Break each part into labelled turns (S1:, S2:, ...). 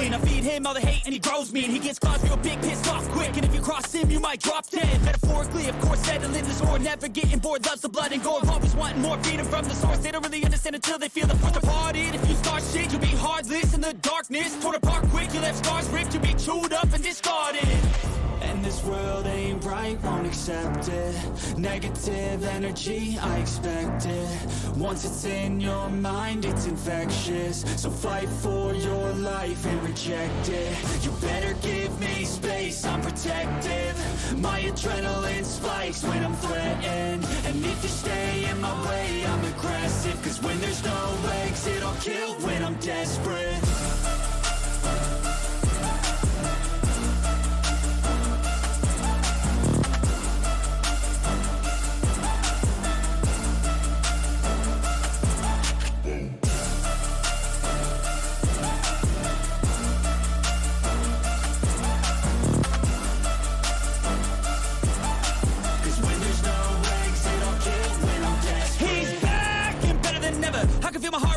S1: clean. I feed him all the hate and he grows me, and he gets claws real big, pissed off quick. And if you cross him, you might drop dead. Metaphorically, of course, settling the score, never getting bored, loves the blood and gore. Always wanting more freedom from the source. They don't really understand until they feel the force departed. If you start shit, you'll be heartless in the darkness. Torn apart quick, you left scars ripped, you'll be chewed up and discarded. And this world ain't right, won't accept it. Negative energy, I expect it. Once it's in your mind, it's infectious. So fight for your life and reject it. You better give me space, I'm protective. My adrenaline spikes when I'm threatened. And if you stay in my way, I'm aggressive. Cause when there's no exit, I'll kill when I'm desperate.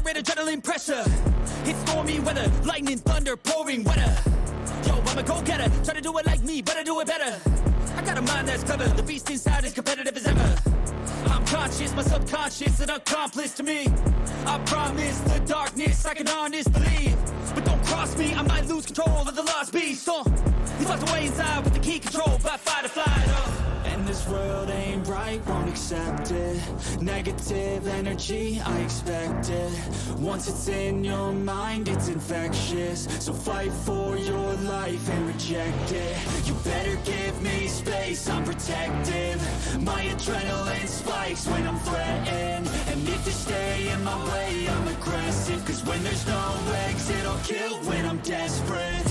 S1: Adrenaline pressure, it's stormy weather, lightning, thunder, pouring weather. Yo, I'm a go-getter, try to do it like me, but I do it better. I got a mind that's clever, the beast inside is competitive as ever. I'm conscious, my subconscious, an accomplice to me. I promise the darkness, I can honestly believe. But don't cross me, I might lose control of the lost beast. He's locked away inside with the key control by fight or flight. And this world ain't right, won't accept it. Negative energy, I expect it. Once it's in your mind, it's infectious. So fight for your life and reject it. You better give me space, I'm protective. My adrenaline spikes when I'm threatened. And if you stay in my way, I'm aggressive. Cause when there's no exit, I'll kill when I'm desperate.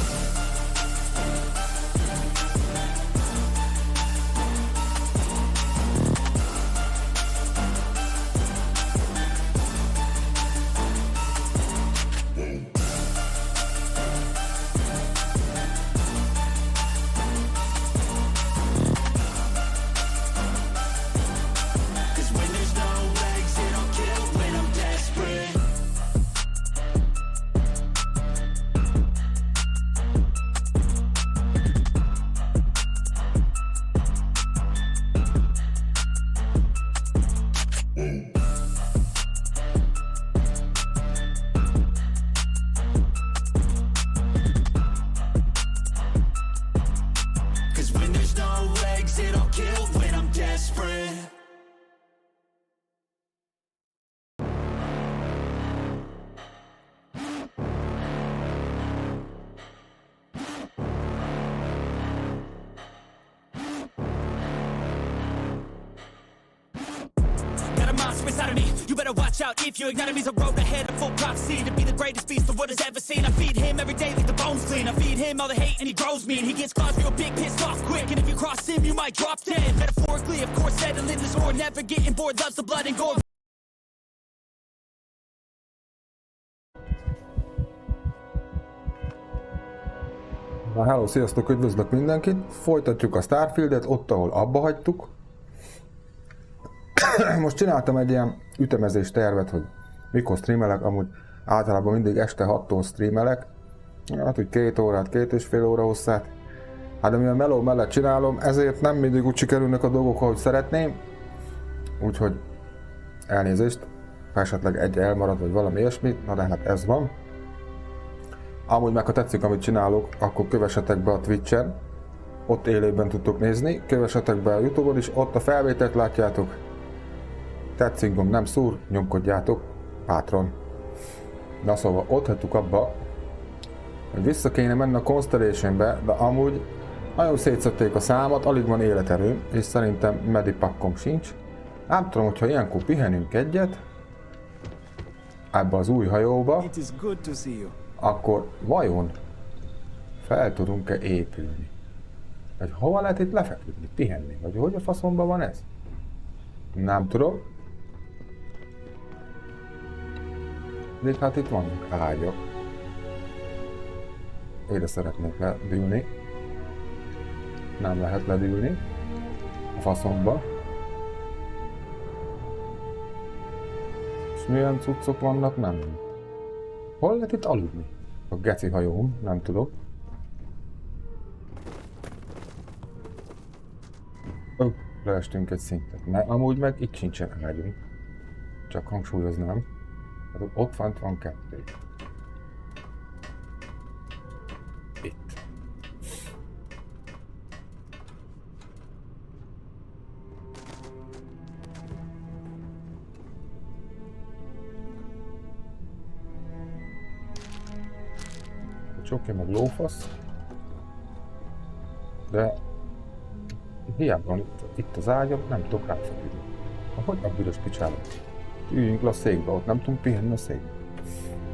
S1: Inside of me, you better watch out if you ignite me. A road ahead of full prophecy to be the greatest beast the world has ever seen. I feed him every day like the bones clean. I feed him all the hate and he grows me, and he gets claws real big, pissed off quick. And if you cross him, you might drop dead. Metaphorically, of course, settling the score, never getting bored, loves the blood and gore.
S2: Na, hello, sziasztok, üdvözlök mindenkit! Folytatjuk a Starfieldet ott, ahol abba hagytuk. Most csináltam egy ilyen ütemezés tervet, hogy mikor streamelek, amúgy általában mindig este 6-tól streamelek. Hát, hogy 2 órát, 2,5 óra hosszát. Hát, de mivel meló mellett csinálom, ezért nem mindig úgy sikerülnek a dolgok, ahogy szeretném. Úgyhogy elnézést, ha esetleg egy elmarad, vagy valami ilyesmi, na de hát ez van. Amúgy meg ha tetszik, amit csinálok, akkor kövessetek be a Twitch-en, ott élőben tudtok nézni, kövessetek be a YouTube-on is, ott a felvételt látjátok. Tetszik gomb nem szúr, nyomkodjátok, bátran. Na szóval ott hagytuk abba, hogy vissza kéne menni a Constellation-be, de amúgy nagyon szétszedték a számat, alig van életerőm, és szerintem medipakkom sincs. Nem tudom, hogyha ilyenkor pihenünk egyet, ebbe az új hajóba, akkor vajon fel tudunk-e épülni? Vagy hova lehet itt lefeküdni, pihenni? Vagy hogy a faszomban van ez? Nem tudom. De hát itt vannak ágyak. Ide szeretnék ledülni. Nem lehet ledülni. A faszomba. És milyen cuccok vannak? Nem. Hol lehet itt aludni? A geci hajóm, nem tudok. Leestünk egy szintet. Mert amúgy meg itt sincsen megyünk. Csak hangsúlyoznám. Hát ott fent van 2. Itt. Csoki meg lófasz. De hiába van itt az ágyam, nem tudok ráfeküdni. Hogy a büdös picsába? Üljünk le a székbe, ott nem tudunk pihenni a székbe.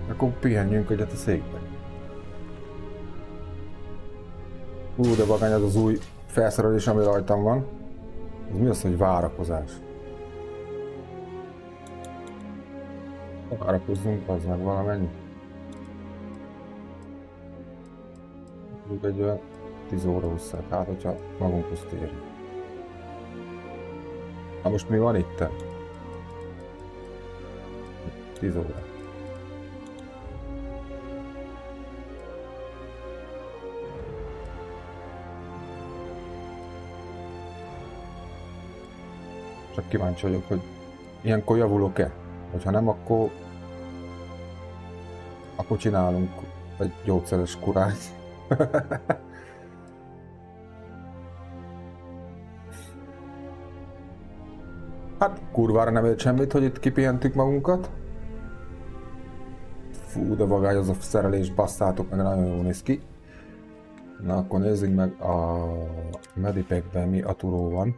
S2: Akkor pihenjünk egyet a székbe. De vagány, az az új felszerelés, ami rajtam van. Ez mi az, hogy várakozás? Várakozzunk, az meg valamennyi. Egy olyan 10 óra hosszát, hát hogyha magunkhoz térjünk. Na most mi van itt? 10 óra. Csak kíváncsi vagyok, hogy ilyenkor javulok-e? Hogyha nem, akkor csinálunk egy gyógyszeres kurát. Hát kurvára nem ért semmit, hogy itt kipihentük magunkat. Fú, de vagály az a szerelés, basszátok, meg nagyon jól néz ki. Na akkor nézzük meg a Medipackben mi aturó van.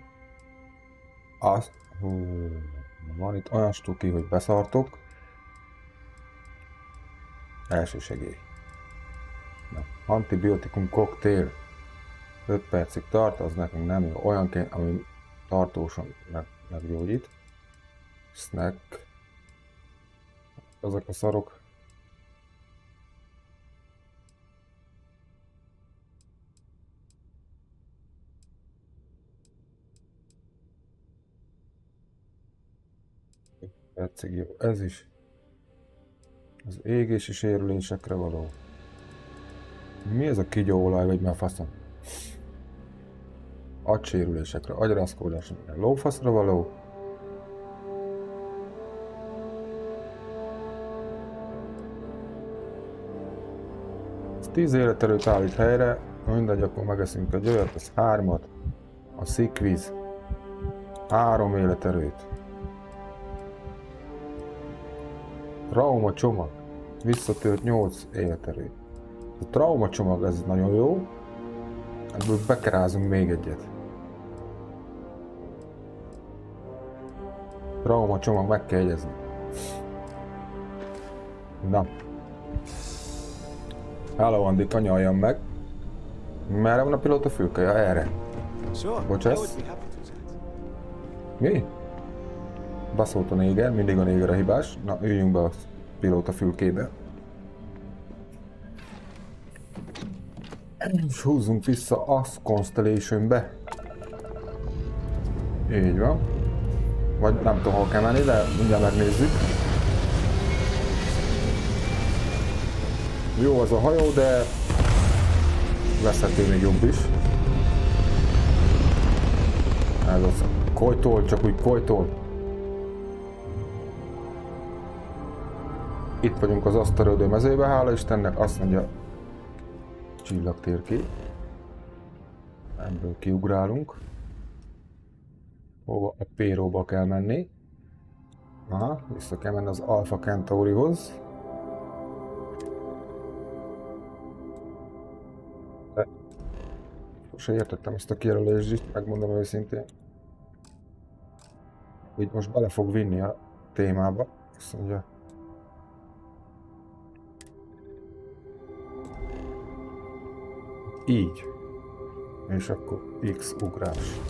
S2: Az... van itt olyan stuki, hogy beszartok. Első segély. Na, antibiotikum koktél. 5 percig tart, az nekünk nem jó. Olyan kell, ami tartósan meggyógyít. Snack. Ezek a szarok. Percig jó. Ez is. Az égési sérülésekre való. Mi ez a kígyóolaj, vagy mi a faszom? Agysérülésekre, agyrázkódásra, lófaszra való. Ez 10 életerőt állít helyre, mindegy, akkor megeszünk egy olyat, ez 3-at. A szikvíz 3 életerőt. Trauma csomag, visszatört 8 életerőt. A trauma csomag, ez nagyon jó. Ebből bekerázunk még egyet. Trauma csomag, meg kell jegyezni. Na. Hello, Andi, kanyaljam meg. Merre van a pilóta fülke? Erre. Bocsász? Mi? Baszolt a néger, mindig a néger a hibás. Na, üljünk be a pilóta fülkébe. És húzzunk vissza a Constellation-be. Így van. Vagy nem tudom, hol kell menni, de mindjárt megnézzük. Jó az a hajó, de veszhető még jobb is. Ez az kojtól, csak úgy kojtól. Itt vagyunk az asztalődő mezőbe, hála Istennek, azt mondja csillagtérkép. Ebből kiugrálunk. Hova? A Péróba kell menni. Aha, vissza kell menni az Alpha Centaurihoz. De sose értettem ezt a kijelölést, megmondom őszintén. Úgy most bele fog vinni a témába. Azt mondja. Így. És akkor X ugrás.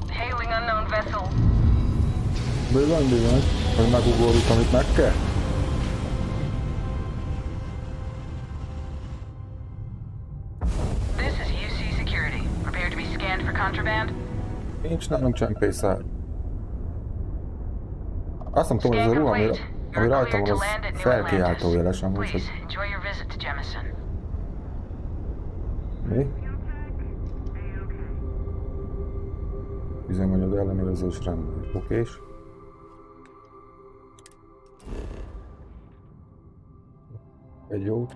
S3: Hailing unknown vessel.
S2: Bizony, hogy megugorjuk, amit meg kell.
S3: This is UC Security. Prepare to be scanned for contraband.
S2: Nincs nálunk csempészár. Azt nem tudom, hogy ez a ruha, amire Ami rajtam van, az felkiáltó jeles amúgy, hogy...
S3: Please, enjoy your visit to Jemison.
S2: Mi? Üzemanyag ellenőrzés rendben. Okés. Egy jót.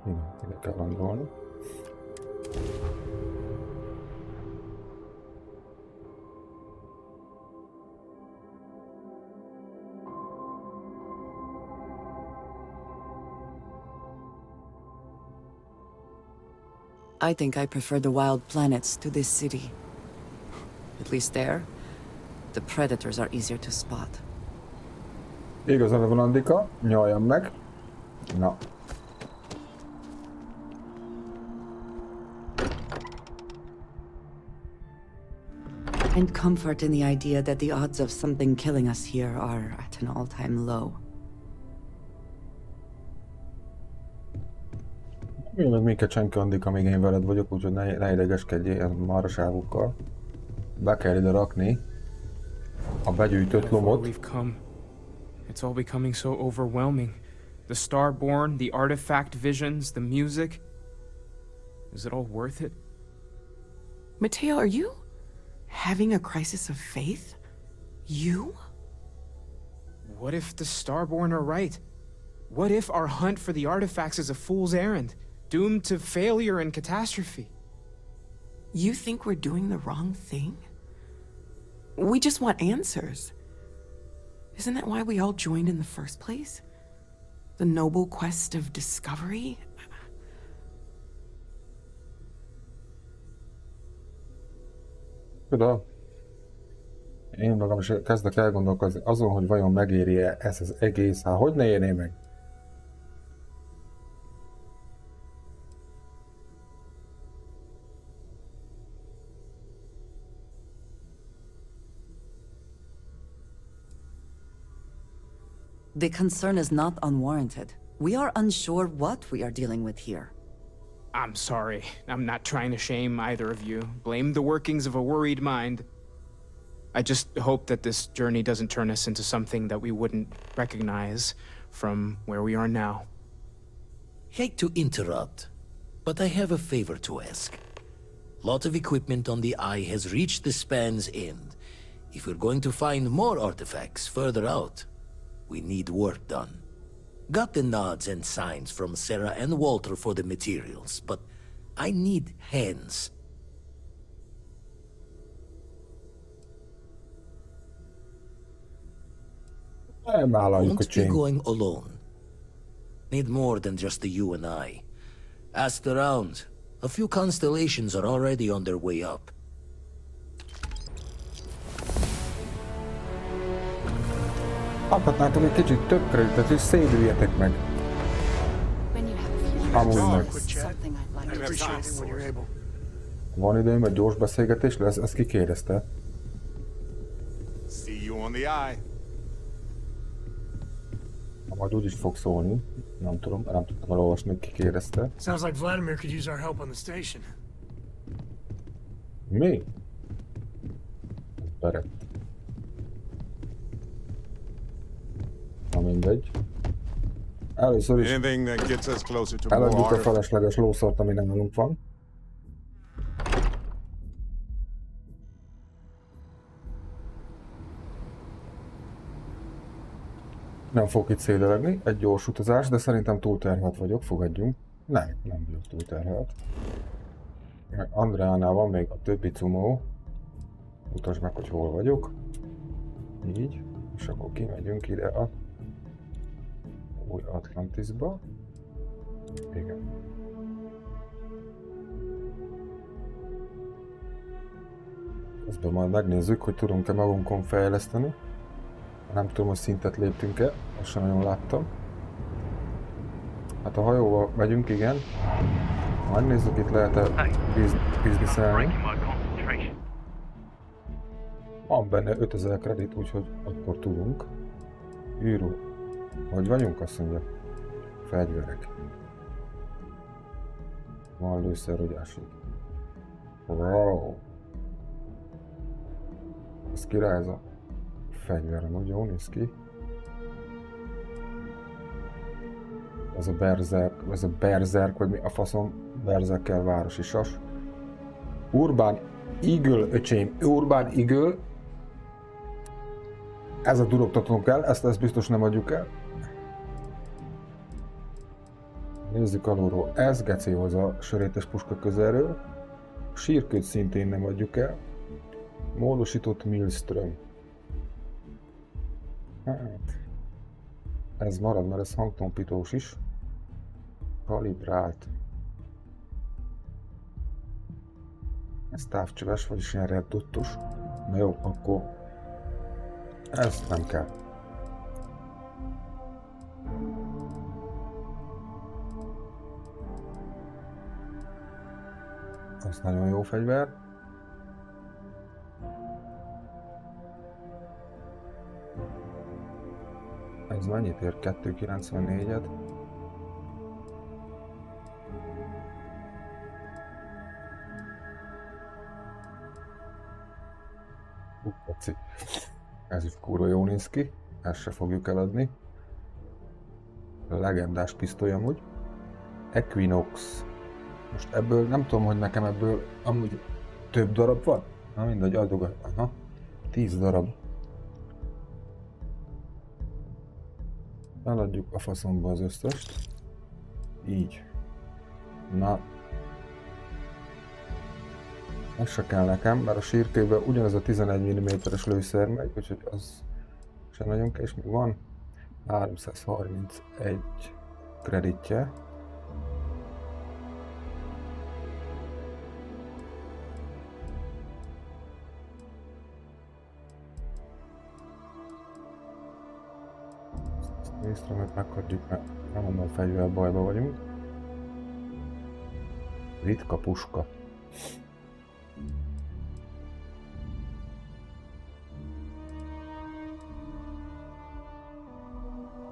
S2: Igen, ide kell landolni.
S4: I think I prefer the wild planets to this city. At least there, the predators are easier to spot.
S2: Igazán van, Andika, nyaljam meg. Na.
S4: And comfort in the idea that the odds of something killing us here are at an all-time low.
S2: Én meg minket senki, Andika, amíg én veled vagyok, úgyhogy ne idegeskedjél ilyen maraságokkal. Be kell ide rakni a begyűjtött lomot.
S5: It's all becoming so overwhelming. The Starborn, the artifact visions, the music. Is it all worth it?
S6: Mateo, are you having a crisis of faith? You?
S5: What if the Starborn are right? What if our hunt for the artifacts is a fool's errand, doomed to failure and catastrophe?
S6: You think we're doing the wrong thing? We just want answers. Isn't that why we all joined in the first place? The noble quest of discovery?
S2: Tudod, én magam is kezdek elgondolkozni azon, hogy vajon megéri-e ez az egész, hát hogy ne érné meg?
S4: The concern is not unwarranted. We are unsure what we are dealing with here.
S5: I'm sorry. I'm not trying to shame either of you. Blame the workings of a worried mind. I just hope that this journey doesn't turn us into something that we wouldn't recognize from where we are now.
S7: Hate to interrupt, but I have a favor to ask. Lot of equipment on the Eye has reached the span's end. If we're going to find more artifacts further out, we need work done. Got the nods and signs from Sarah and Walter for the materials, but I need hands. Won't be going alone. Need more than just the you and I. Asked around. A few constellations are already on their way up.
S2: Adhatnátok egy kicsit több kreditet, és szédüljetek meg. Amúgy meg. Van időm, egy gyors beszélgetés lesz, ezt kikérdezte. Majd úgy is fog szólni. Nem tudom, nem tudtam elolvasni, hogy kikérdezte.
S8: Sounds like Vladimir could use our help on the station.
S2: Mi? Berett. Na mindegy. Először is eladjuk a felesleges lószort, ami nem velünk van. Nem fogok itt szédelegni, egy gyors utazás, de szerintem túlterhelt vagyok, fogadjunk. Nem vagyok túlterhelt. Andreánál van még a többi cumó. Mutasd meg, hogy hol vagyok. Így. És akkor kimegyünk ide a új Atlantisba. Igen. Közben majd megnézzük, hogy tudunk-e magunkon fejleszteni. Nem tudom, hogy szintet léptünk-e, azt sem nagyon láttam. Hát a hajóval megyünk, igen. Megnézzük, itt lehet-e bizniszelni. Van benne 5000 kredit, úgyhogy akkor tudunk. Űró. Hogy vagyunk, azt mondja. Fegyverek. Van lőszerrogyásig. Wow. Ez király ez a fegyver, amúgy jól néz ki. Ez a berzerk, vagy mi a faszom, berzerkkel városi sas. Urban Eagle, öcsém, Urban Eagle. Ez a durogtatnunk kell, ezt biztos nem adjuk el. Nézzük alulról, ez gecihoz a sörétes puska közelről. A sírkőt szintén nem adjuk el. Módosított Millström. Hát, ez marad, mert ez hangtompítós is. Kalibrált. Ez távcsöves, vagyis ilyen reddottos. Na jó, akkor ez nem kell. Ez nagyon jó fegyver. Ez mennyit ér? 294-et? Ez is kurva jó néz ki. Ezt se fogjuk eladni. Legendás pisztoly amúgy. Equinox. Most ebből nem tudom, hogy nekem ebből amúgy több darab van. Na mindegy, adok. Aha. 10 darab. Eladjuk a faszomba az összest. Így. Na. Ez se kell nekem, mert a sírkőben ugyanaz a 11 mm-es lőszer megy, úgyhogy az sem nagyon kell, és még van 331 kreditje. Észremet meghagyjuk, mert nem mondom, fegyver bajba vagyunk. Ritka puska.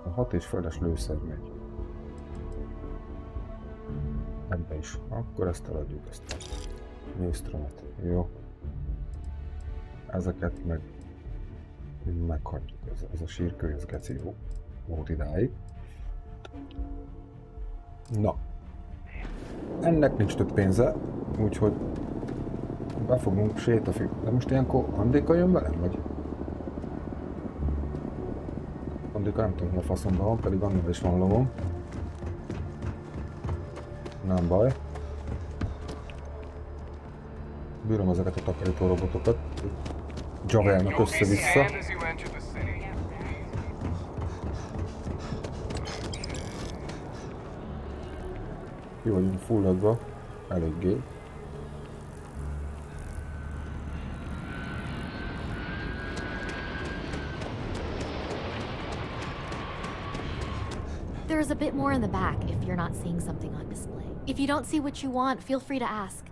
S2: A 6 és feles lőszer megy. Ebbe is. Akkor ezt eladjuk, ezt a mésztrömet. Jó. Ezeket meg meghagyjuk. Ez a sírkő, ez geci jó. Volt idáig. Na. Ennek nincs több pénze, úgyhogy be fogunk sétafig. De most ilyenkor Andika jön velem, vagy? Andika nem tudom, hogy a faszomban van, pedig annál is van lovom. Nem baj. Bírom ezeket a takarító robotokat. Javelnak össze-vissza. Ki vagyunk fulladva, eléggé.
S9: There is a bit more in the back if you're not seeing something on display. If you don't see what you want, feel free to ask.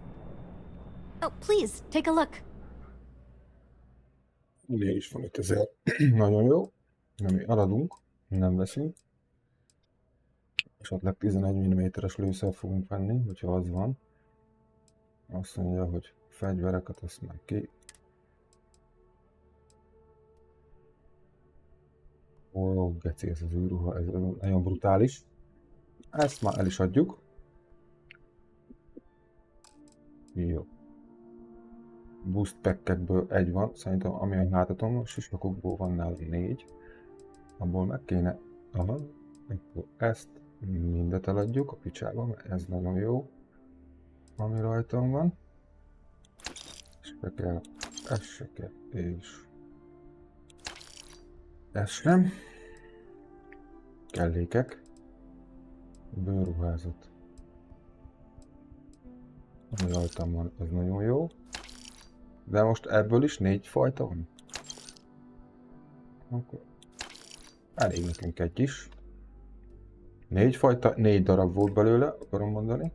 S9: Oh, please, take a look.
S2: Ugye is van 5000. Nagyon jó. Nem eladunk, nem veszünk. Esetleg 11 mm-es lőszert fogunk venni, hogyha az van. Azt mondja, hogy fegyvereket, azt meg ki. Ó, geci, ez az űrruha, ez nagyon brutális. Ezt már el is adjuk. Jó. Boost packekből egy van, szerintem amilyen látatom, a sisakokból van nálam 4. Abból meg kéne, aha, akkor ezt mindet eladjuk a picsába, mert ez nagyon jó, ami rajtam van. Se kell, ez se kell, és ez sem. Kellékek. Bőrruházat. Ami rajtam van, ez nagyon jó. De most ebből is 4 fajta van. Akkor elég nekünk egy is. 4 fajta, 4 darab volt belőle, akarom mondani.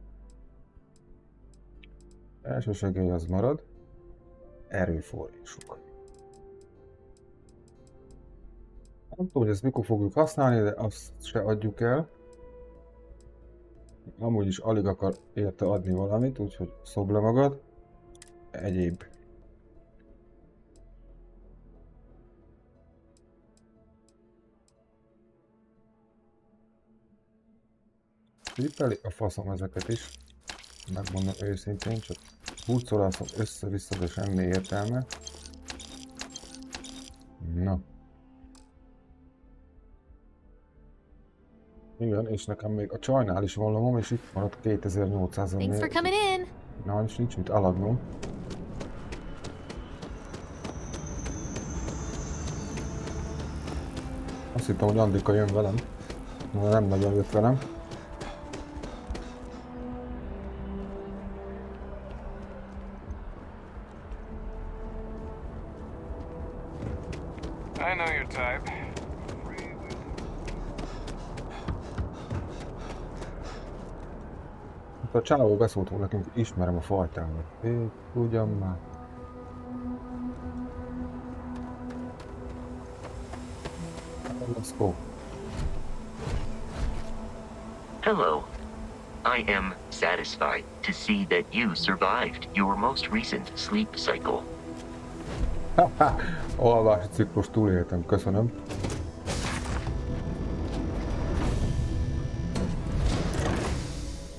S2: Első segély az marad. Erőforrások. Nem tudom, hogy ezt mikor fogjuk használni, de azt se adjuk el. Amúgy is alig akar érte adni valamit, úgyhogy szobd le magad. egyéb. Tippeli a faszom ezeket is. Megmondom őszintén, csak hurcolászom össze-vissza, de semmi értelme. Na. Igen, és nekem még a csajnál is van lomom, és itt maradt 2800
S9: Thanks for coming in.
S2: Na, és nincs mit eladnom. Azt hittem, hogy Andika jön velem. De nem nagyon jött velem.
S10: I know your type.
S2: A csávó beszólt volna nekünk, hogy ismerem a fajtámat. Ugyan már. Let's go.
S11: Hello. I am satisfied to see that you survived your most recent sleep cycle.
S2: Alvási ciklus túléltem, köszönöm.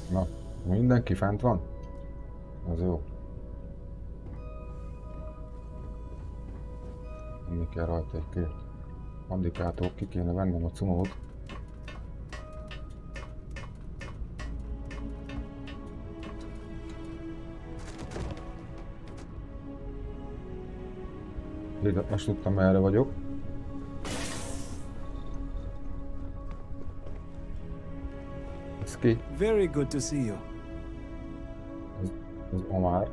S2: Na, mindenki fent van? Az jó. Mi kell rajta egy két. Andikától ki kéne vennem a cumót. Most tudtam, merre vagyok. Ez ki?
S12: Very good to see you.
S2: Ez Omar.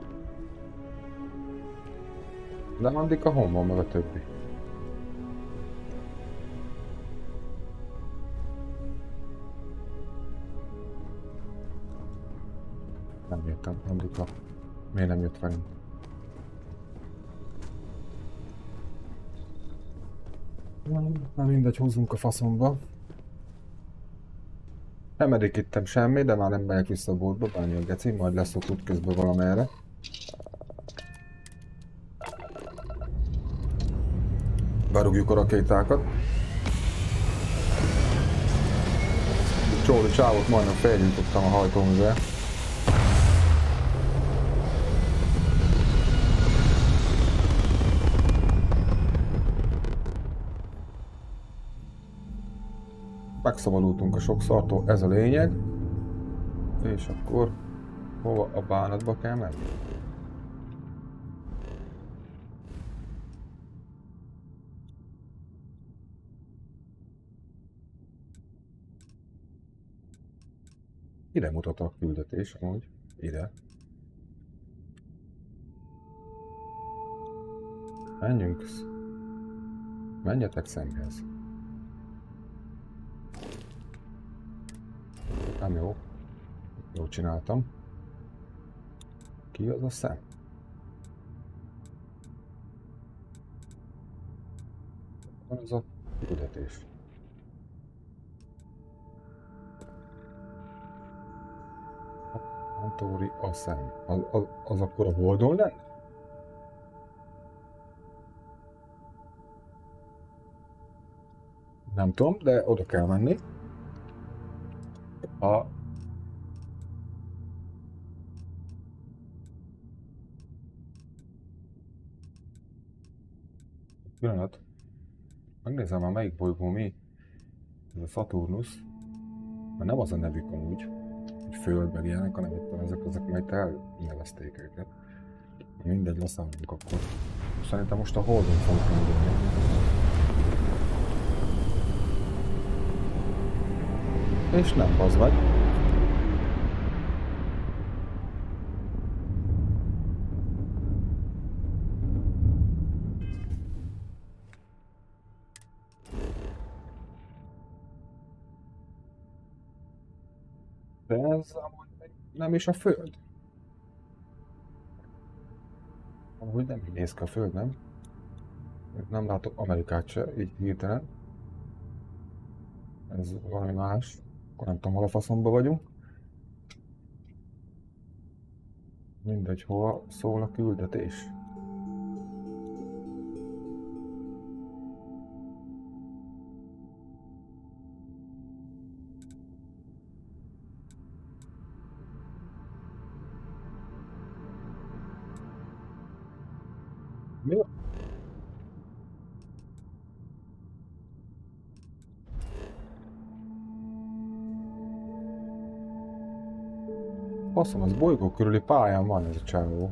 S2: De Andika hon van meg a többi? Nem értem, Andika. Miért nem jött velünk? Na mindegy, húzzunk a faszomba. Nem eddig semmi, de már nem megyek vissza a boltba, bánni a geci, majd lesz ott útközben valamerre. Berúgjuk a rakétákat. Csóri csávot majdnem felgyújtottam a hajtóművel. Megszabadultunk a sok szartól, ez a lényeg. És akkor hova a bánatba kell menni? Ide mutat a küldetés, amúgy. Ide. Menjünk. Menjetek szemhez. Nem jó. Jól csináltam. Ki az a szem? Van az a küldetés. Antóri a szem. Az akkor a Holdon lenne? Nem tudom, de oda kell menni. Pillanat. Megnézem már melyik bolygó mi. Ez a Saturnus. Mert nem az a nevük amúgy, hogy Föld meg ilyenek, hanem itt ezek majd elnevezték őket. Mindegy, leszállunk akkor. Szerintem most a Holdon fogunk indulni. És nem, bazd meg. De ez amúgy nem is a Föld. Amúgy nem így néz ki a Föld, nem? Nem látok Amerikát se, így hirtelen. Ez valami más. Akkor nem tudom, hol a faszomba vagyunk. Mindegy, hova szól a küldetés. Mi? Faszom, az bolygó körüli pályán van ez a csávó.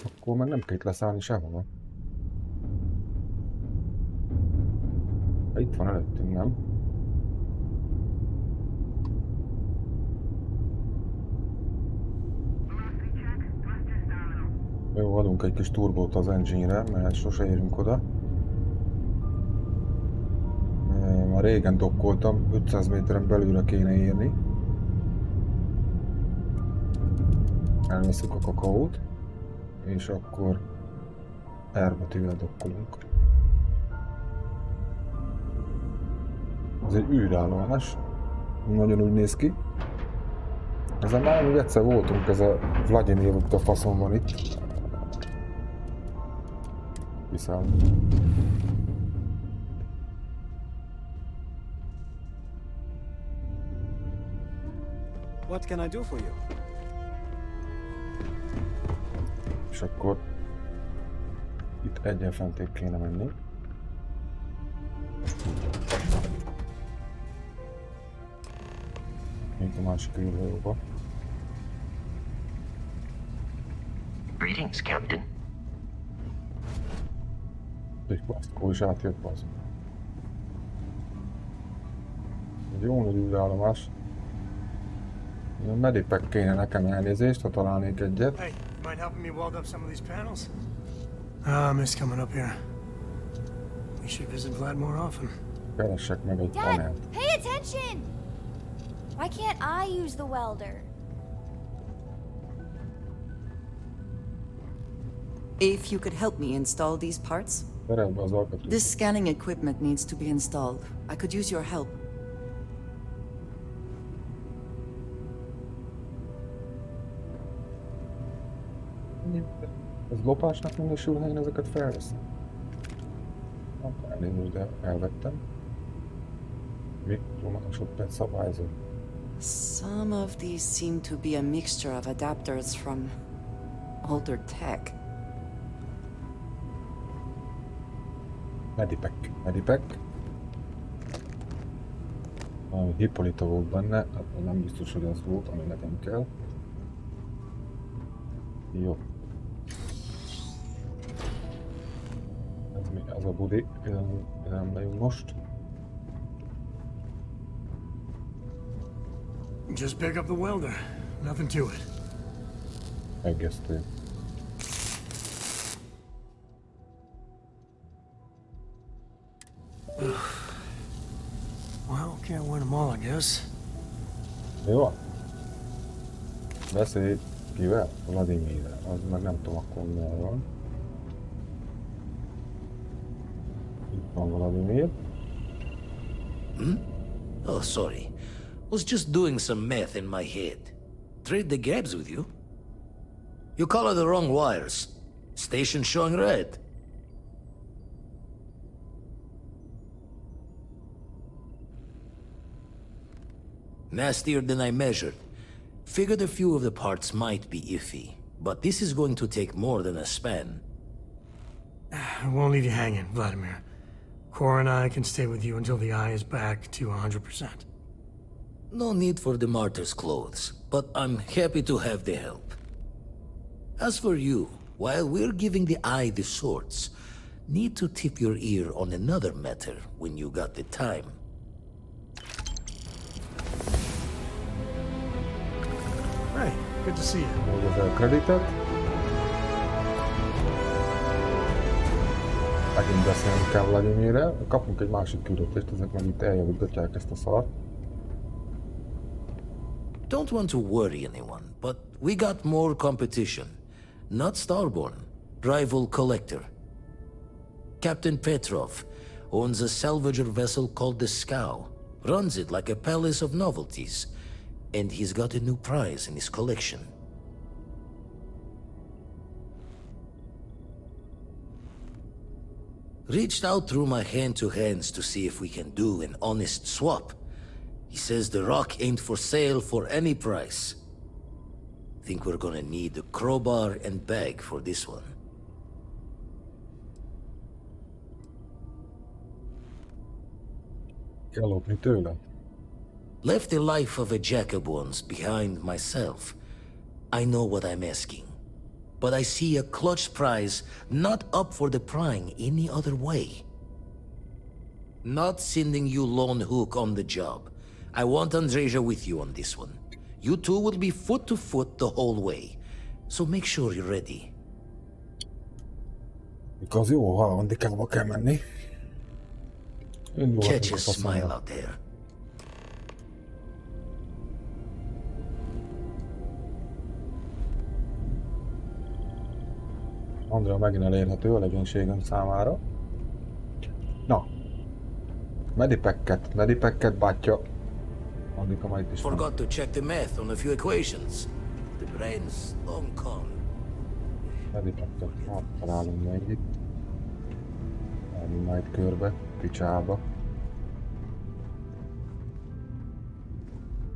S2: Akkor meg nem kell itt leszállni sehova. Itt van előttünk, nem? Jó, adunk egy kis turbót az engine-re, mert sose érünk oda. Már régen dokkoltam, 500 méteren belülre kéne érni. Elveszük a kakaót, és akkor R betűvel dokkolunk. Ez egy űrállomás, nagyon úgy néz ki. Ezen már úgy egyszer voltunk, ez a Vladimir a faszon van itt. Viszont.
S10: What can I do for you?
S2: És akkor itt egyen fentébb kéne menni. Mint a másik űrhajóba.
S11: Greetings, Captain.
S2: Akkor is átjött az. Egy jó nagy űrállomás. A medipek kéne nekem, elnézést, ha találnék egyet.
S8: Hey, mind helping me weld up some of these panels? I miss coming up here. We should visit Vlad more often.
S2: Keressek meg egy
S9: Dad,
S2: panelt.
S9: pay attention! Why can't I use the welder?
S4: If you could help me install these parts?
S2: Tereld be az alkatrészt.
S4: This scanning equipment needs to be installed. I could use your help.
S2: Ez lopásnak minősül, ha én ezeket felveszem? Elnézést, de elvettem. Mikromásodperc szabályzó.
S4: Some of these seem to be a mixture of adapters from older tech.
S2: Medipek. Valami Hippolyta volt benne, hát nem biztos, hogy az volt, ami nekem kell. Jó. Ez mi? Az a budi, nem megyünk most.
S8: Just pick up the welder. Nothing to it.
S2: Egésztő.
S8: Well, can't win them all, I guess.
S2: Jó. Beszélj kivel? Vladimirrel. Az meg nem tudom, akkor merre van. Itt van Vladimir.
S7: Oh, sorry. Was just doing some math in my head. Trade the gaps with you? You colored the wrong wires. Station showing red. Nastier than I measured. Figured a few of the parts might be iffy, but this is going to take more than a span.
S8: I won't leave you hanging, Vladimir. Cora and I can stay with you until the eye is back to 100%.
S7: No need for the martyr's clothes, but I'm happy to have the help. As for you, while we're giving the eye the sorts, need to tip your ear on another matter when you got the time.
S8: Hey, good to see you.
S2: Még az elkreditet. Megint beszélni kell Vladimirrel. Kapunk egy másik küldetést, ezek meg itt eljavítgatják ezt a szart.
S7: Don't want to worry anyone, but we got more competition. Not Starborn, rival collector. Captain Petrov owns a salvager vessel called the Scow. Runs it like a palace of novelties. And he's got a new prize in his collection. Reached out through my hand-to-hands to see if we can do an honest swap. He says the rock ain't for sale for any price. Think we're gonna need a crowbar and bag for this one.
S2: Kell lopni tőle.
S7: Left the life of a Jacob once behind myself. I know what I'm asking. But I see a clutch prize not up for the prying any other way. Not sending you lone hook on the job. I want Andreja with you on this one. You two will be foot to foot the whole way. So make sure you're ready.
S2: Igaz, jó, harmadikába kell menni.
S7: Catch a smile out there.
S2: Andrea megint elérhető a legénységem számára. Na. Medipacket, bátya. Andika majd is van.
S7: Forgot to check the math on a few equations. The brain's long gone.
S2: Medipacket, találunk még itt. Elmúl majd körbe, picsába.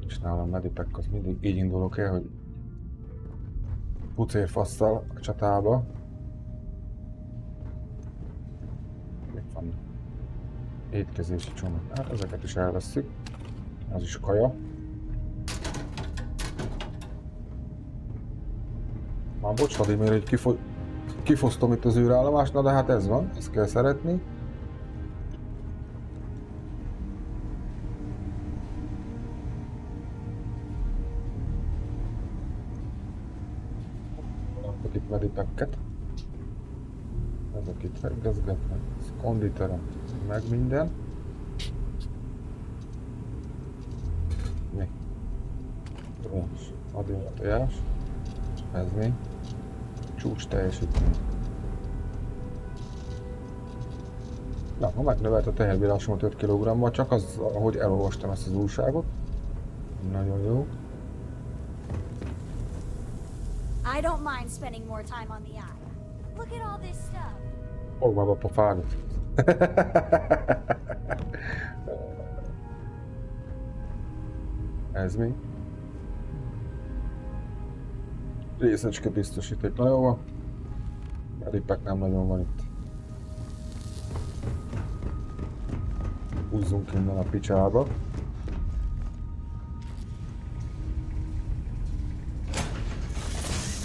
S2: És nálam medipack az mindig így indulok el, hogy pucérfasszal a csatába. Itt van étkezési csomag. Hát ezeket is elvesszük. Az is kaja. Már bocs, Vladimir, hogy kifosztom itt az űrállomást, na de hát ez van, ezt kell szeretni. Látok itt medipacket. Ezek itt reggelzgetnek, ez konditerem, meg minden. Mi? Tojás, adjunk a tojás. Ez mi? Csúcs teljesítmény. Na, ha megnövelt a teherbírásomat 5 kg-mal, csak az, ahogy elolvastam ezt az újságot. Nagyon jó.
S12: I don't mind spending more time on the eye. Look at all this stuff.
S2: Fogd már a pofádat. Ez mi? Részecske biztosíték. Na jó van. Ripek nem nagyon van itt. Húzzunk innen a picsába.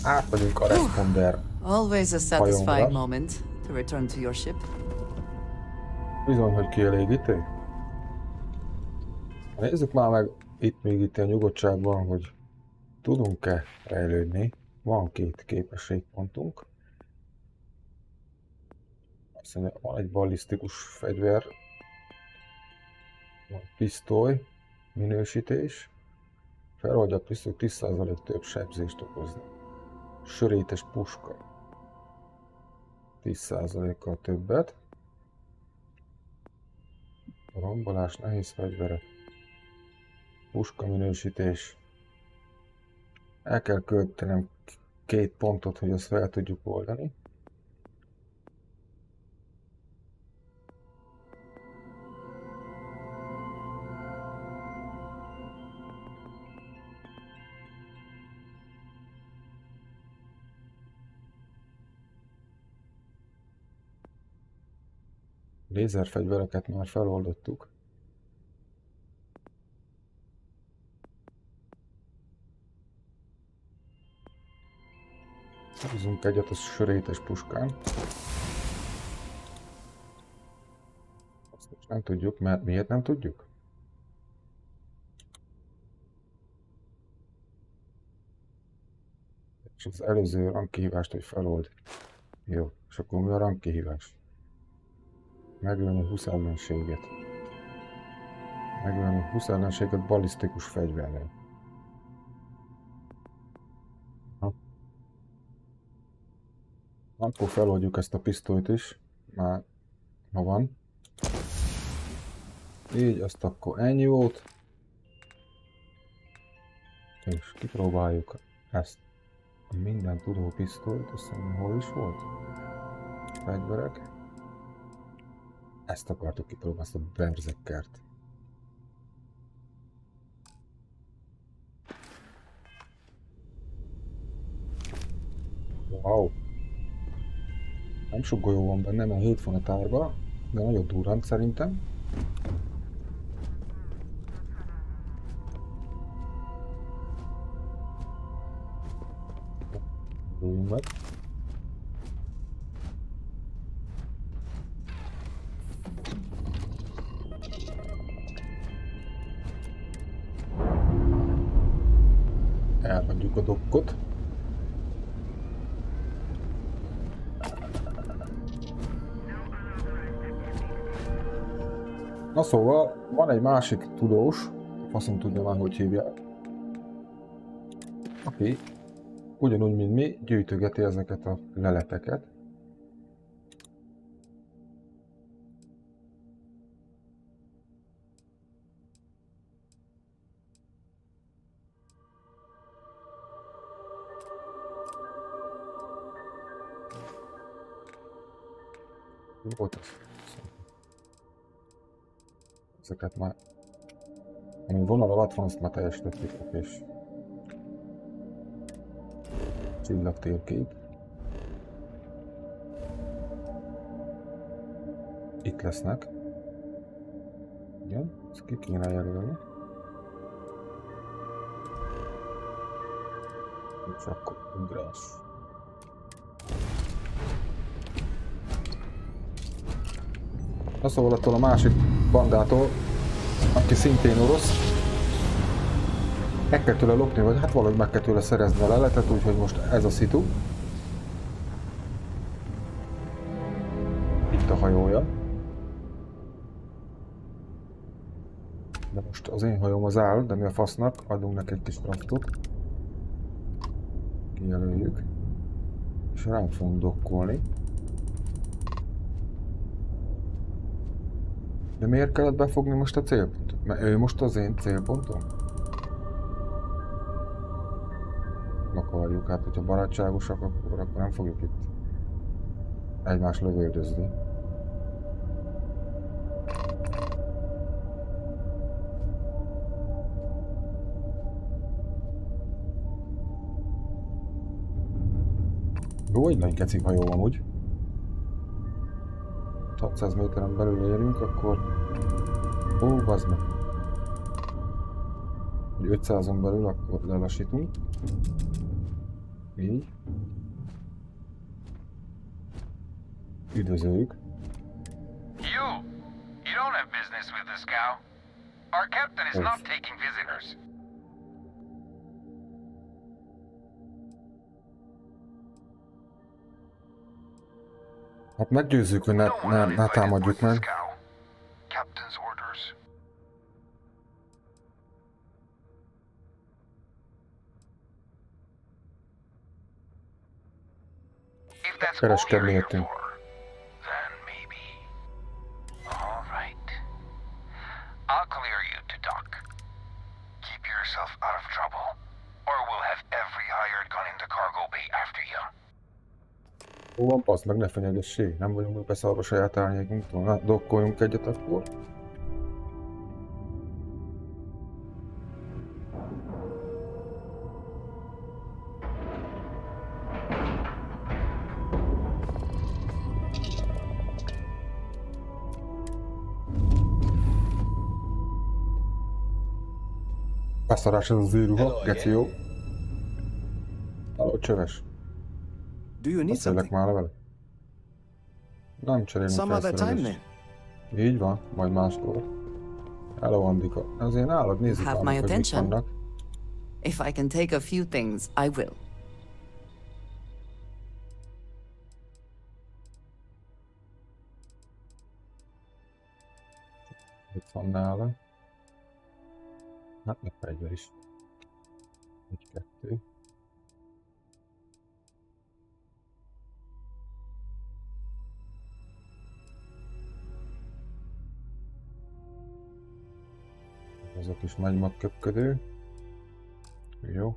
S2: Átmegyünk a responder.
S4: Always a satisfying moment to return to your ship.
S2: Bizony, hogy kielégítő. Nézzük már meg itt még itt a nyugodtságban, hogy tudunk-e fejlődni. Van 2 képességpontunk. Azt mondja, van egy ballisztikus fegyver. Van pisztoly, minősítés. Feloldja a pisztoly 10% több sebzést okozni. Sörétes puska. 10%-kal többet. Rombolás, nehéz fegyverek. Puska minősítés. El kell költenem 2 pontot, hogy azt fel tudjuk oldani. Lézerfegyvereket már feloldottuk. Húzunk egyet a sörétes puskán. Azt most nem tudjuk, mert miért nem tudjuk? És az előző rangkihívást, hogy felold. Jó, és akkor mi a rangkihívás? Megölni 20 ellenséget. Megölni 20 ellenséget ballisztikus fegyverrel. Akkor feloldjuk ezt a pisztolyt is. Már ma van. Így, azt akkor ennyi volt. És kipróbáljuk ezt a minden tudó pisztolyt. Azt hiszem, hol is volt? Fegyverek. Ezt akartuk kipróbálni, ezt a berzekkert. Wow. Nem sok golyó van benne, mert 7 van a tárba, de nagyon durrant szerintem. Induljunk meg. Elhagyjuk a dokkot. Na szóval, van egy másik tudós, faszom tudja már, hogy hívják, aki ugyanúgy, mint mi, gyűjtögeti ezeket a leleteket. Mi volt ez? Ezeket már, ami vonal alatt van, azt már teljesítettük, és csillagtérkép. Itt lesznek. Igen, ezt ki kéne jelölni. És akkor ugrás. Na szóval attól a másik bandától, aki szintén orosz, meg kell tőle lopni, vagy hát valahogy meg kell tőle szerezni a leletet, úgyhogy most ez a szitu. Itt a hajója. De most az én hajóm az áll, de mi a fasznak, adunk neki egy kis kraftot. Kijelöljük. És rám fogunk dokkolni. De miért kellett befogni most a célpontot? Mert ő most az én célpontom? Akarjuk, hát hogyha barátságosak, akkor nem fogjuk itt egymást lövöldözni. Jó, egy nagy keci hajó amúgy. 600 méteren belül érünk, akkor... Ó, bazd meg. 500-on belül, akkor lelassítunk. Így. Üdvözöljük.
S13: You don't have business with this cow. Our captain is not taking visitors.
S2: Hát meggyőzzük, hogy ne támadjuk meg.
S13: Captain's orders. If that's all you're here for, then maybe. All right. I'll clear you to dock. Keep yourself out of trouble, or we'll have every hired gun in the cargo bay after you.
S2: Ó, van passz, meg ne fenyegesség. Nem vagyunk még beszarva saját árnyékunktól. Na, dokkoljunk egyet akkor. Beszarás ez az űrruha, geci jó. Halló, csöves.
S10: Do you need
S2: beszélek
S10: something?
S2: már vele? Nem cserélünk
S10: Some other time
S2: felszerelést.
S10: then.
S2: Így van, majd máskor. Hello, Andika. Azért nálad nézzük
S4: Have my
S2: annak, hogy mik
S4: attention.
S2: vannak.
S4: If I can take a few things, I will.
S2: Itt van nála. Hát meg fegyver is. Egy-kettő. Azok is nagy magköpködő. Jó.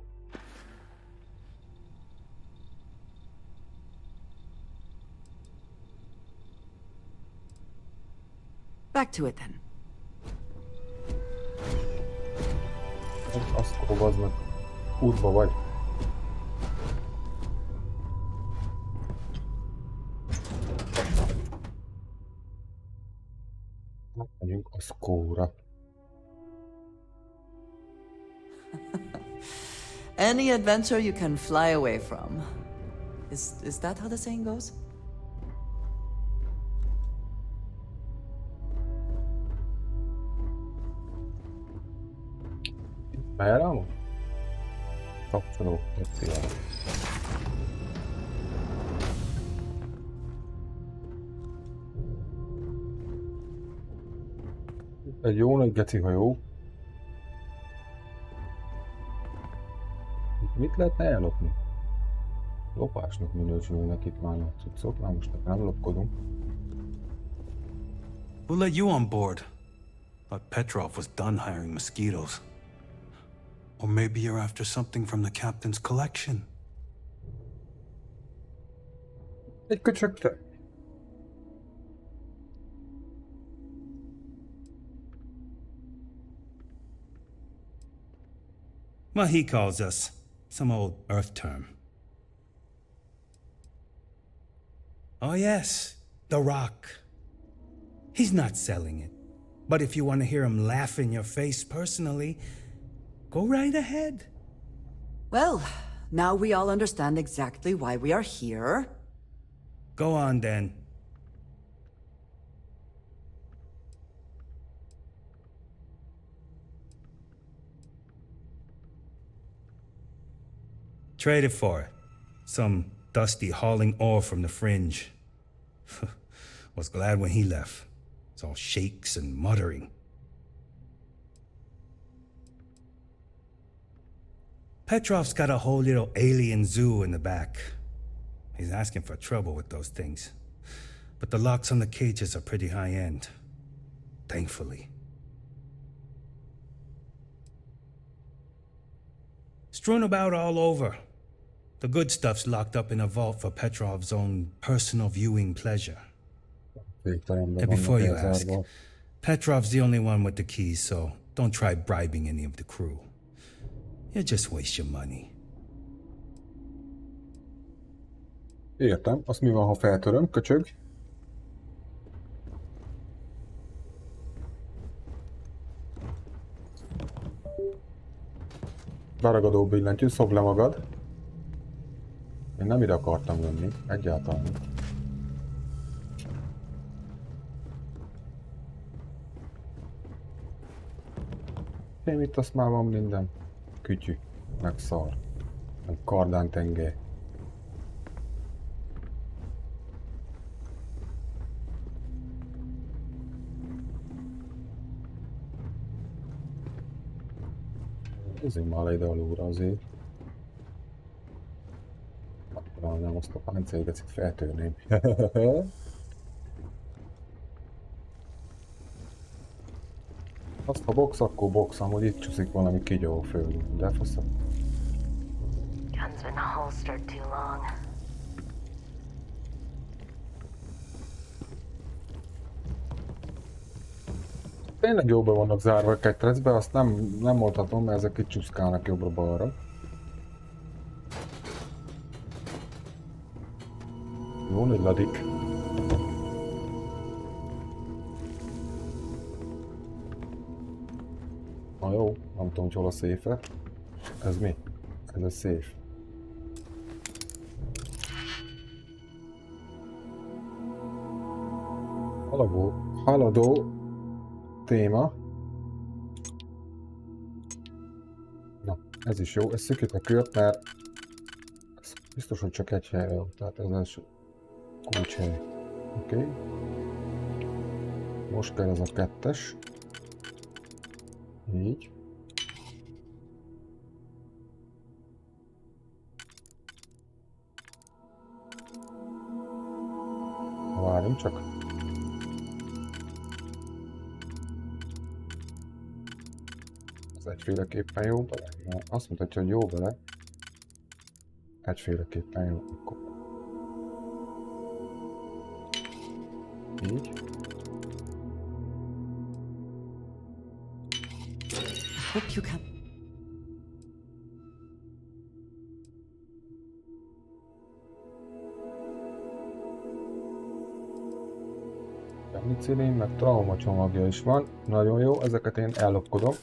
S4: Back to it then.
S2: Azt kobaznak. Útba vagy. Megyünk a szkóra.
S4: Any adventure you can fly away from. Is that how the saying goes?
S2: Merre amúgy? Kapcsoló. Egy jó nagy geci hajó. Mit lehetne ellopni? Lopásnak minősülnek itt már a cuccok, na most nem lopkodunk.
S10: Who let you on board? Thought Petrov was done hiring mosquitoes. Or maybe you're after something from the captain's collection.
S2: Egy köcsög te.
S14: Well, he calls us. Some old Earth term. Oh yes, The Rock. He's not selling it. But if you want to hear him laugh in your face personally, go right ahead.
S4: Well, now we all understand exactly why we are here.
S14: Go on then. Trade it for it. Some dusty hauling ore from the fringe. Was glad when he left. It's all shakes and muttering. Petrov's got a whole little alien zoo in the back. He's asking for trouble with those things. But the locks on the cages are pretty high-end. Thankfully. Strewn about all over. The good stuff's locked up in a vault for Petrov's own personal viewing pleasure. And before you ask, Petrov's the only one with the keys, so don't try bribing any of the crew. You'll just waste your money.
S2: Értem. Azt mi van, ha feltöröm, köcsög? Beragadó billentyű, szobd le magad. Én nem ide akartam jönni, egyáltalán. Én itt azt már van minden. Kütyű, meg szar, meg kardántengely. Azért már le ide alulra azért. Akkor nem azt a páncélgecit feltörném. Azt ha box, akkor box, amúgy itt csúszik valami kigyó föl, de faszom.
S15: Gun's been holstered too long.
S2: Tényleg jobban vannak zárva a ketrecbe, azt nem mondhatom, mert ezek itt csúszkálnak jobbra-balra. Jó, nyilladik. Na jó, nem tudom, hogy hol a széfe. Ez mi? Ez a széf. Haladó téma. Na, ez is jó. Ez szükít a kört, mert ez biztos, hogy csak egy helyre jó. Tehát ez első kulcshely. Oké. Most kell ez a kettes. Így. Várjunk csak. Ez egyféleképpen jó bele. Azt mutatja, hogy jó bele. Egyféleképpen jó. Akkor. Így.
S4: hope you can.
S2: Penicillin, meg traumacsomagja is van. Nagyon jó, ezeket én ellopkodom.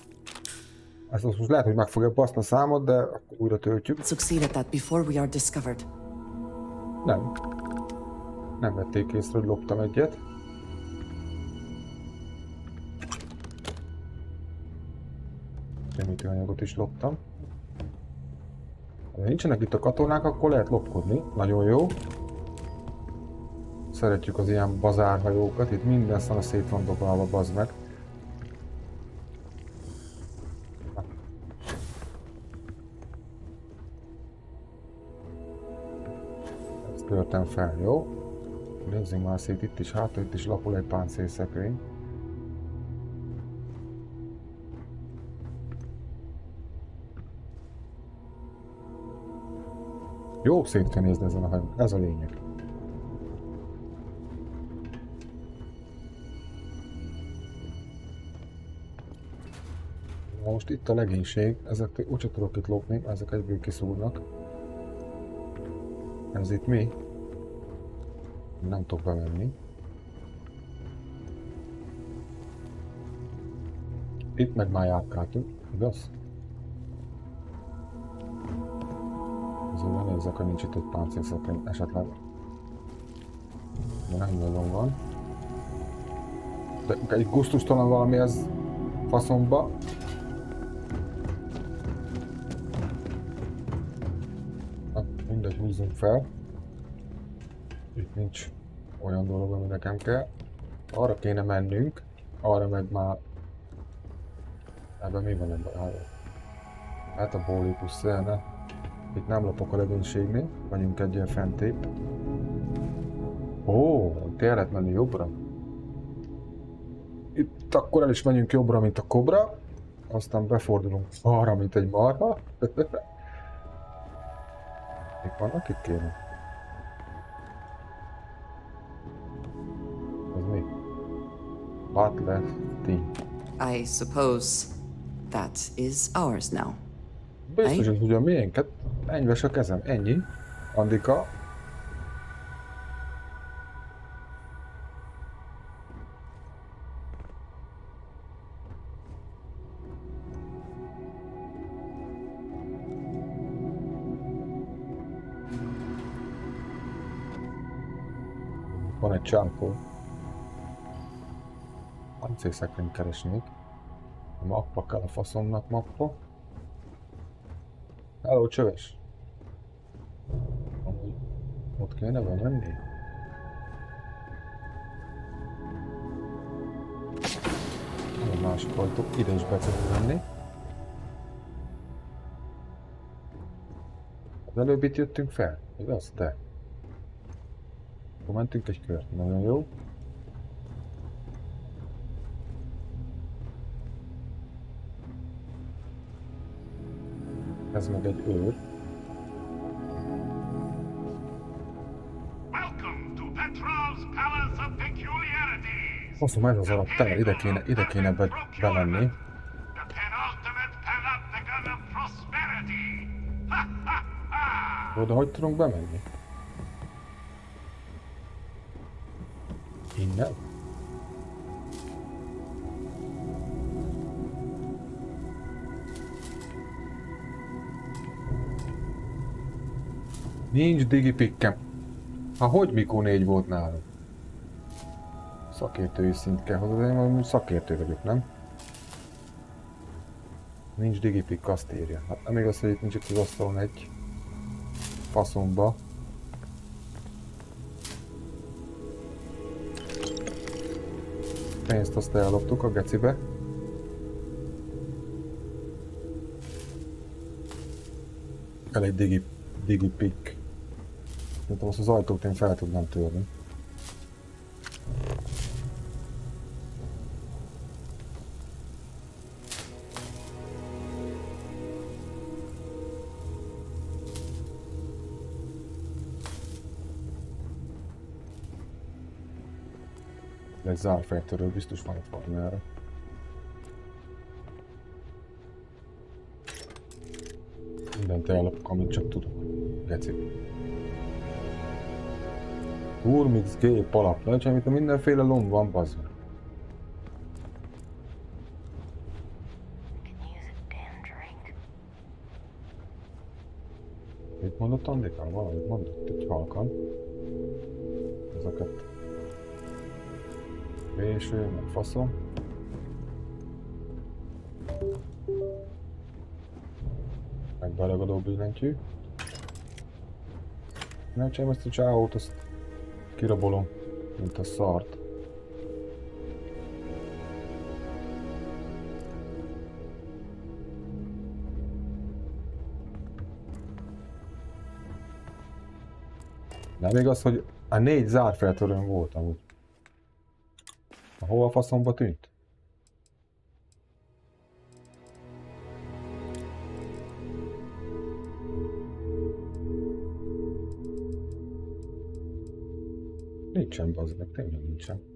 S2: Ezt most lehet, hogy meg fogja baszni a számot, de akkor újra töltjük.
S4: Succeed at that before we are discovered.
S2: Nem. Nem vették észre, hogy loptam egyet. Említőanyagot is loptam. Ha nincsenek itt a katonák, akkor lehet lopkodni. Nagyon jó. Szeretjük az ilyen bazárhajókat. Itt minden szana szét van dobálva, bazd meg. Ezt törtem fel, jó? Nézzünk már szét itt is, hát itt is lapul egy páncélszekrény. Jó, szét kell nézni ezen a hajón, ez a lényeg. Most itt a legénység, ezek úgyse tudok itt lopni, ezek egyből kiszúrnak. Ez itt mi? Nem tudok bemenni. Itt meg már járkáltunk, igaz? Azért benézzek, hogy nincs itt egy páncélszekrény esetleg. De nem nagyon van. De egy gusztustalan valami ez faszomba. Na, mindegy, húzzunk fel. Itt nincs olyan dolog, ami nekem kell. Arra kéne mennünk, arra meg már... Ebben mi van ebben? Hát a bólípus szelne. Itt nem lopok a legénységnél, vagyunk egy ilyen fentép. Ó, tényleg lehet menni jobbra. Itt akkor el is menjünk jobbra, mint a kobra. Aztán befordulunk arra, mint egy marha. Még vannak itt kéne? Ez mi? Butler team.
S4: I suppose that is ours now.
S2: Biztos, hogy ugyan miénket. Enyves a kezem, ennyi. Andika. Van egy csánkó. Pancélszekrényt keresnék. A mappa kell a faszomnak mappa. Hello, csöves! Ott kéne bemenni? A másik ajtó, ide is be kell menni. Az előbb itt jöttünk fel, igaz? De. Akkor mentünk egy kört, nagyon jó. Ez meg egy őr. Hosszú, ez az alap tele, ide kéne bemenni. Jó, de hogy tudunk bemenni? Innen? Nincs digipikkem. Ha hogy mikor 4 volt nálam? Szakértői szint kell hozzá, én amúgy szakértő vagyok, nem? Nincs digipik, azt írja. Hát nem igaz, hogy itt nincs itt az asztalon egy faszomba. Pénzt azt elloptuk a gecibe. Kell egy digipik. Szerintem azt az ajtót én fel tudnám törni. Egy zárfejtörő biztos van itt valami erre. Mindent ellopok, amit csak tudok. Geci. Turmix gép alap. Lehet, amit mindenféle lomb van, bazd. Mit mondott Andikán? Valamit mondott, hogy halkan. Ezeket. Véső, meg faszom. Meg belegadó billentyű. Nem csinálom ezt a csávót, azt kirabolom, mint a szart. Nem igaz, hogy a 4 zárfeltörőn volt amúgy. Hol a faszomba tűnt? Nincsen, bazd meg, tényleg nincsen.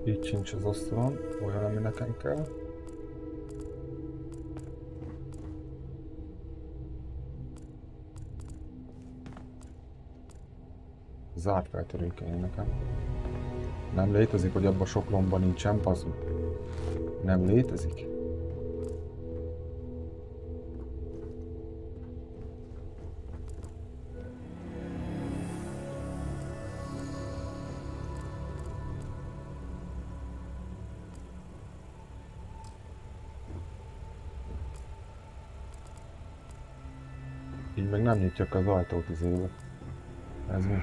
S2: Itt sincs az asztalon, olyan, ami nekem kell. Zárt feltörő kell nekem. Nem létezik, hogy abban sok lomban nincsen pazu. Nem létezik. Így meg nem nyitjuk az ajtót izébe. Ez mi?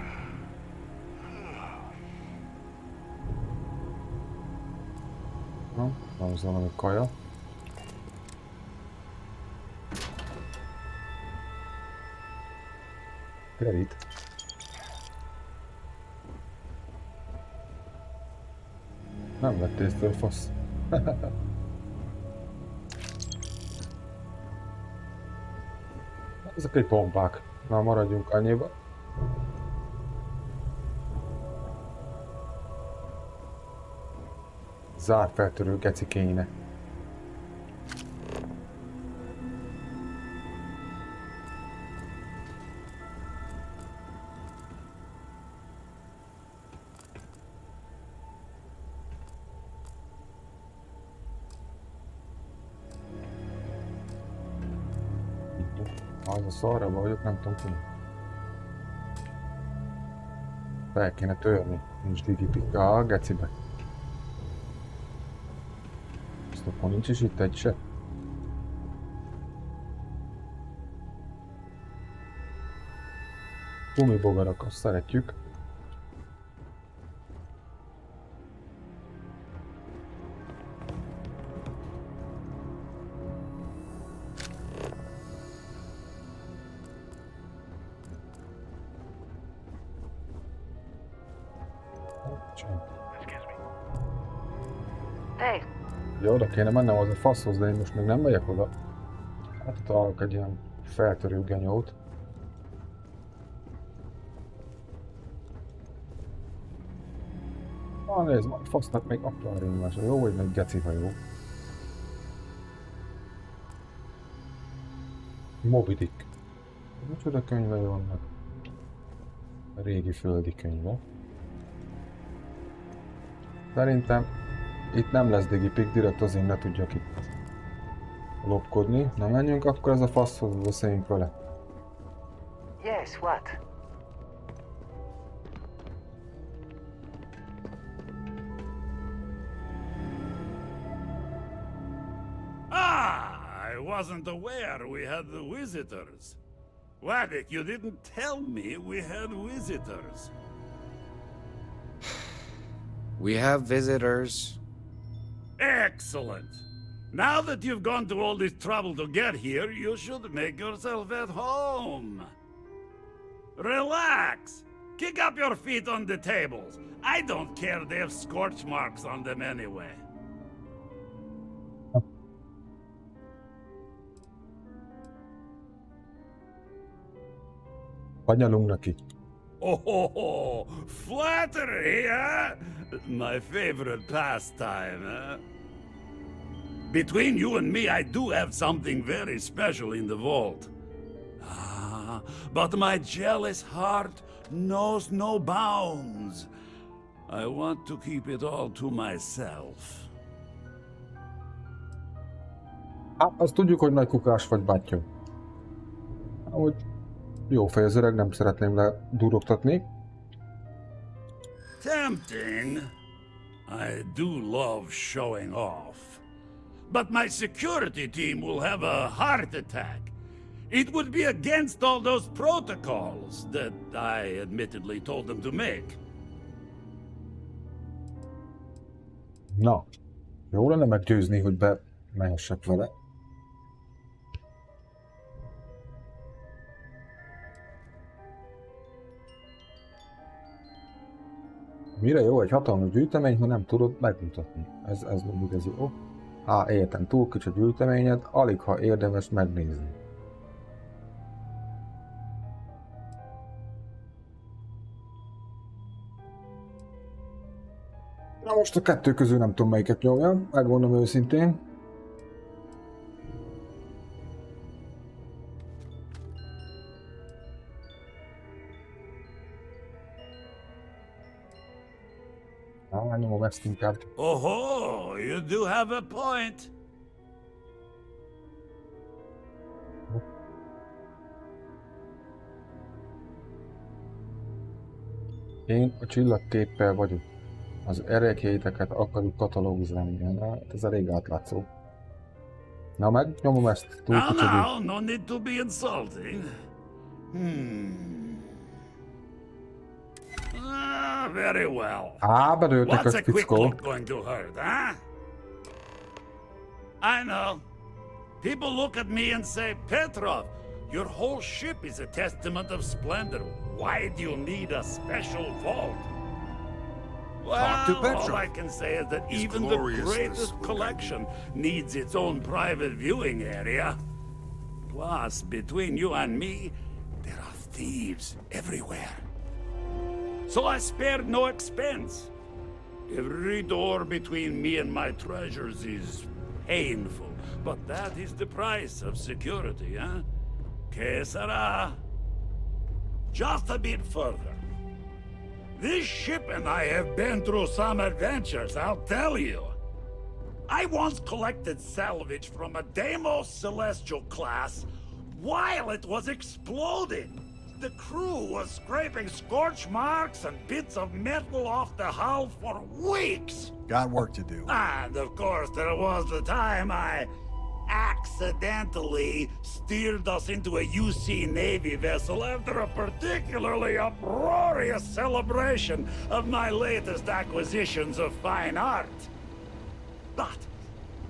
S2: Na, van az valami kaja. Kerít. Nem vett észre, fasz. Ezek egy pompák. Na, maradjunk annyiba. Zárt feltörő gecikéne. Az a szarra vagyok, nem tudom ki. Fel kéne törni. Nincs digipika a gecibe. Azt akkor nincs is itt egy se. Gumibogarak, azt szeretjük.
S15: Hey.
S2: Ja, oda kéne mennem az a faszhoz, de én most még nem megyek oda. Hát találok egy ilyen feltörő genyót. Nézd, majd fasznak még akváriumásra. Jó, hogy meg geci hajó. Moby Dick. Micsoda könyvei vannak? A régi földi könyve. Szerintem itt nem lesz digipik, direkt azért ne tudjak itt lopkodni. Na menjünk akkor ez a faszhoz, beszéljünk vele.
S15: Yes, what?
S16: I wasn't aware we had the visitors. Waddick, you didn't tell me we had visitors.
S17: We have visitors.
S16: Excellent. Now that you've gone to all this trouble to get here, you should make yourself at home. Relax. Kick up your feet on the tables. I don't care they have scorch marks on them anyway.
S2: Kanyalunk neki.
S16: Oh, flattery, huh? My favorite pastime, huh? Between you and me, I do have something very special in the vault. Ah, but my jealous heart knows no bounds. I want to keep it all to myself.
S2: Hát, azt tudjuk, hogy nagy kukás vagy, bátyja. Ahogy jó fej az öreg, nem szeretném ledurogtatni.
S16: Tempting. I do love showing off. But my security team will have a heart attack. It would be against all those protocols that I admittedly told them to make.
S2: Na, jó lenne meggyőzni, hogy bemehessek vele. Mire jó egy hatalmas gyűjtemény, ha nem tudod megmutatni? Ez nem igazi ok. Értem, túl kicsi a gyűjteményed, alig ha érdemes megnézni. Na most a kettő közül nem tudom melyiket nyomjam, megmondom őszintén. Nyomom ezt inkább.
S16: Oh, you do have a point.
S2: Én a csillagképpel vagyok. Az erekjéteket akarjuk katalógizálni. Ez elég átlátszó. Na meg, nyomom ezt. Túl kicsi.
S16: No need to be insulting. Very well.
S2: Bedőltek
S16: What's
S2: a
S16: a quick
S2: fickó.
S16: look going to hurt, huh? I know. People look at me and say, Petrov, your whole ship is a testament of splendor. Why do you need a special vault?
S17: Talk to Petrov.
S16: All I can say is that
S17: His
S16: even the
S17: gloriousness
S16: greatest
S17: will
S16: collection needs its own private viewing area. Plus, between you and me, there are thieves everywhere. So I spared no expense. Every door between me and my treasures is painful, but that is the price of security, huh? Que sera? Just a bit further. This ship and I have been through some adventures, I'll tell you. I once collected salvage from a Deimos Celestial class while it was exploding. The crew was scraping scorch marks and bits of metal off the hull for weeks.
S17: Got work to do.
S16: And of course, there was the time I accidentally steered us into a UC Navy vessel after a particularly uproarious celebration of my latest acquisitions of fine art. But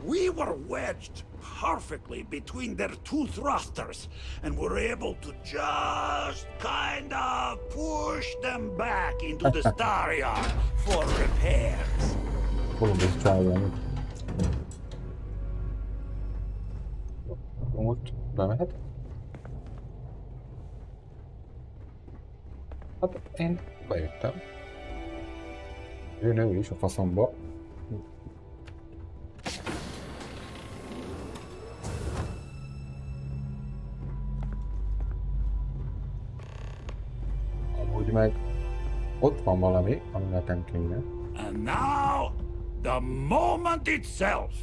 S16: we were wedged perfectly between their two thrusters and were able to just kind of push them back into the Star Yard for repairs.
S2: Most bemehet? Hát én bejöttem. Jön ő is a faszomba. Amúgy meg ott van valami, ami nekem kéne.
S16: And now, the moment itself.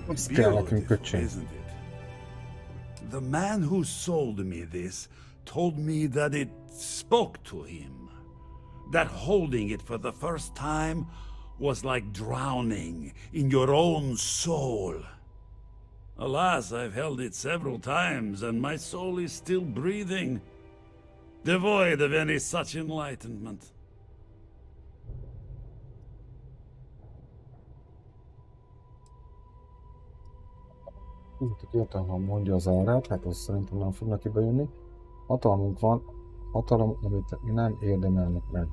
S2: Az kell nekünk, köcsém.
S16: Isn't it? The man who sold me this told me that it spoke to him. That holding it for the first time was like drowning in your own soul. Alas, I've held it several times, and my soul is still breathing, devoid of any such enlightenment.
S2: Értelmem mondja az árát, hát az szerintem nem fog neki bejönni. Hatalmunk van, hatalom, amit nem érdemelnek meg.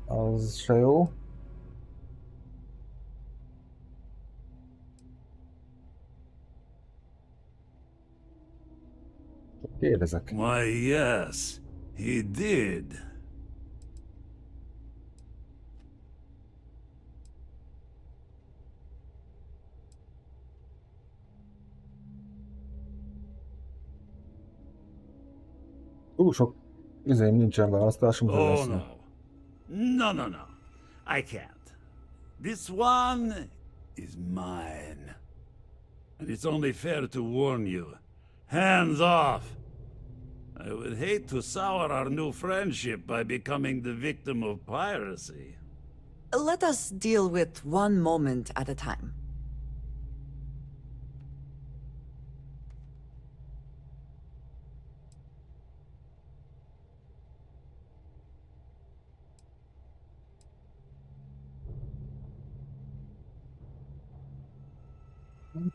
S2: Az se jó. Kérdezek.
S16: Why, yes, he did.
S2: Túl sok nincsen választásom, hogy
S16: Oh,
S2: lesz.
S16: no. No. I can't. This one is mine. And it's only fair to warn you. Hands off! I would hate to sour our new friendship by becoming the victim of piracy.
S4: Let us deal with one moment at a time.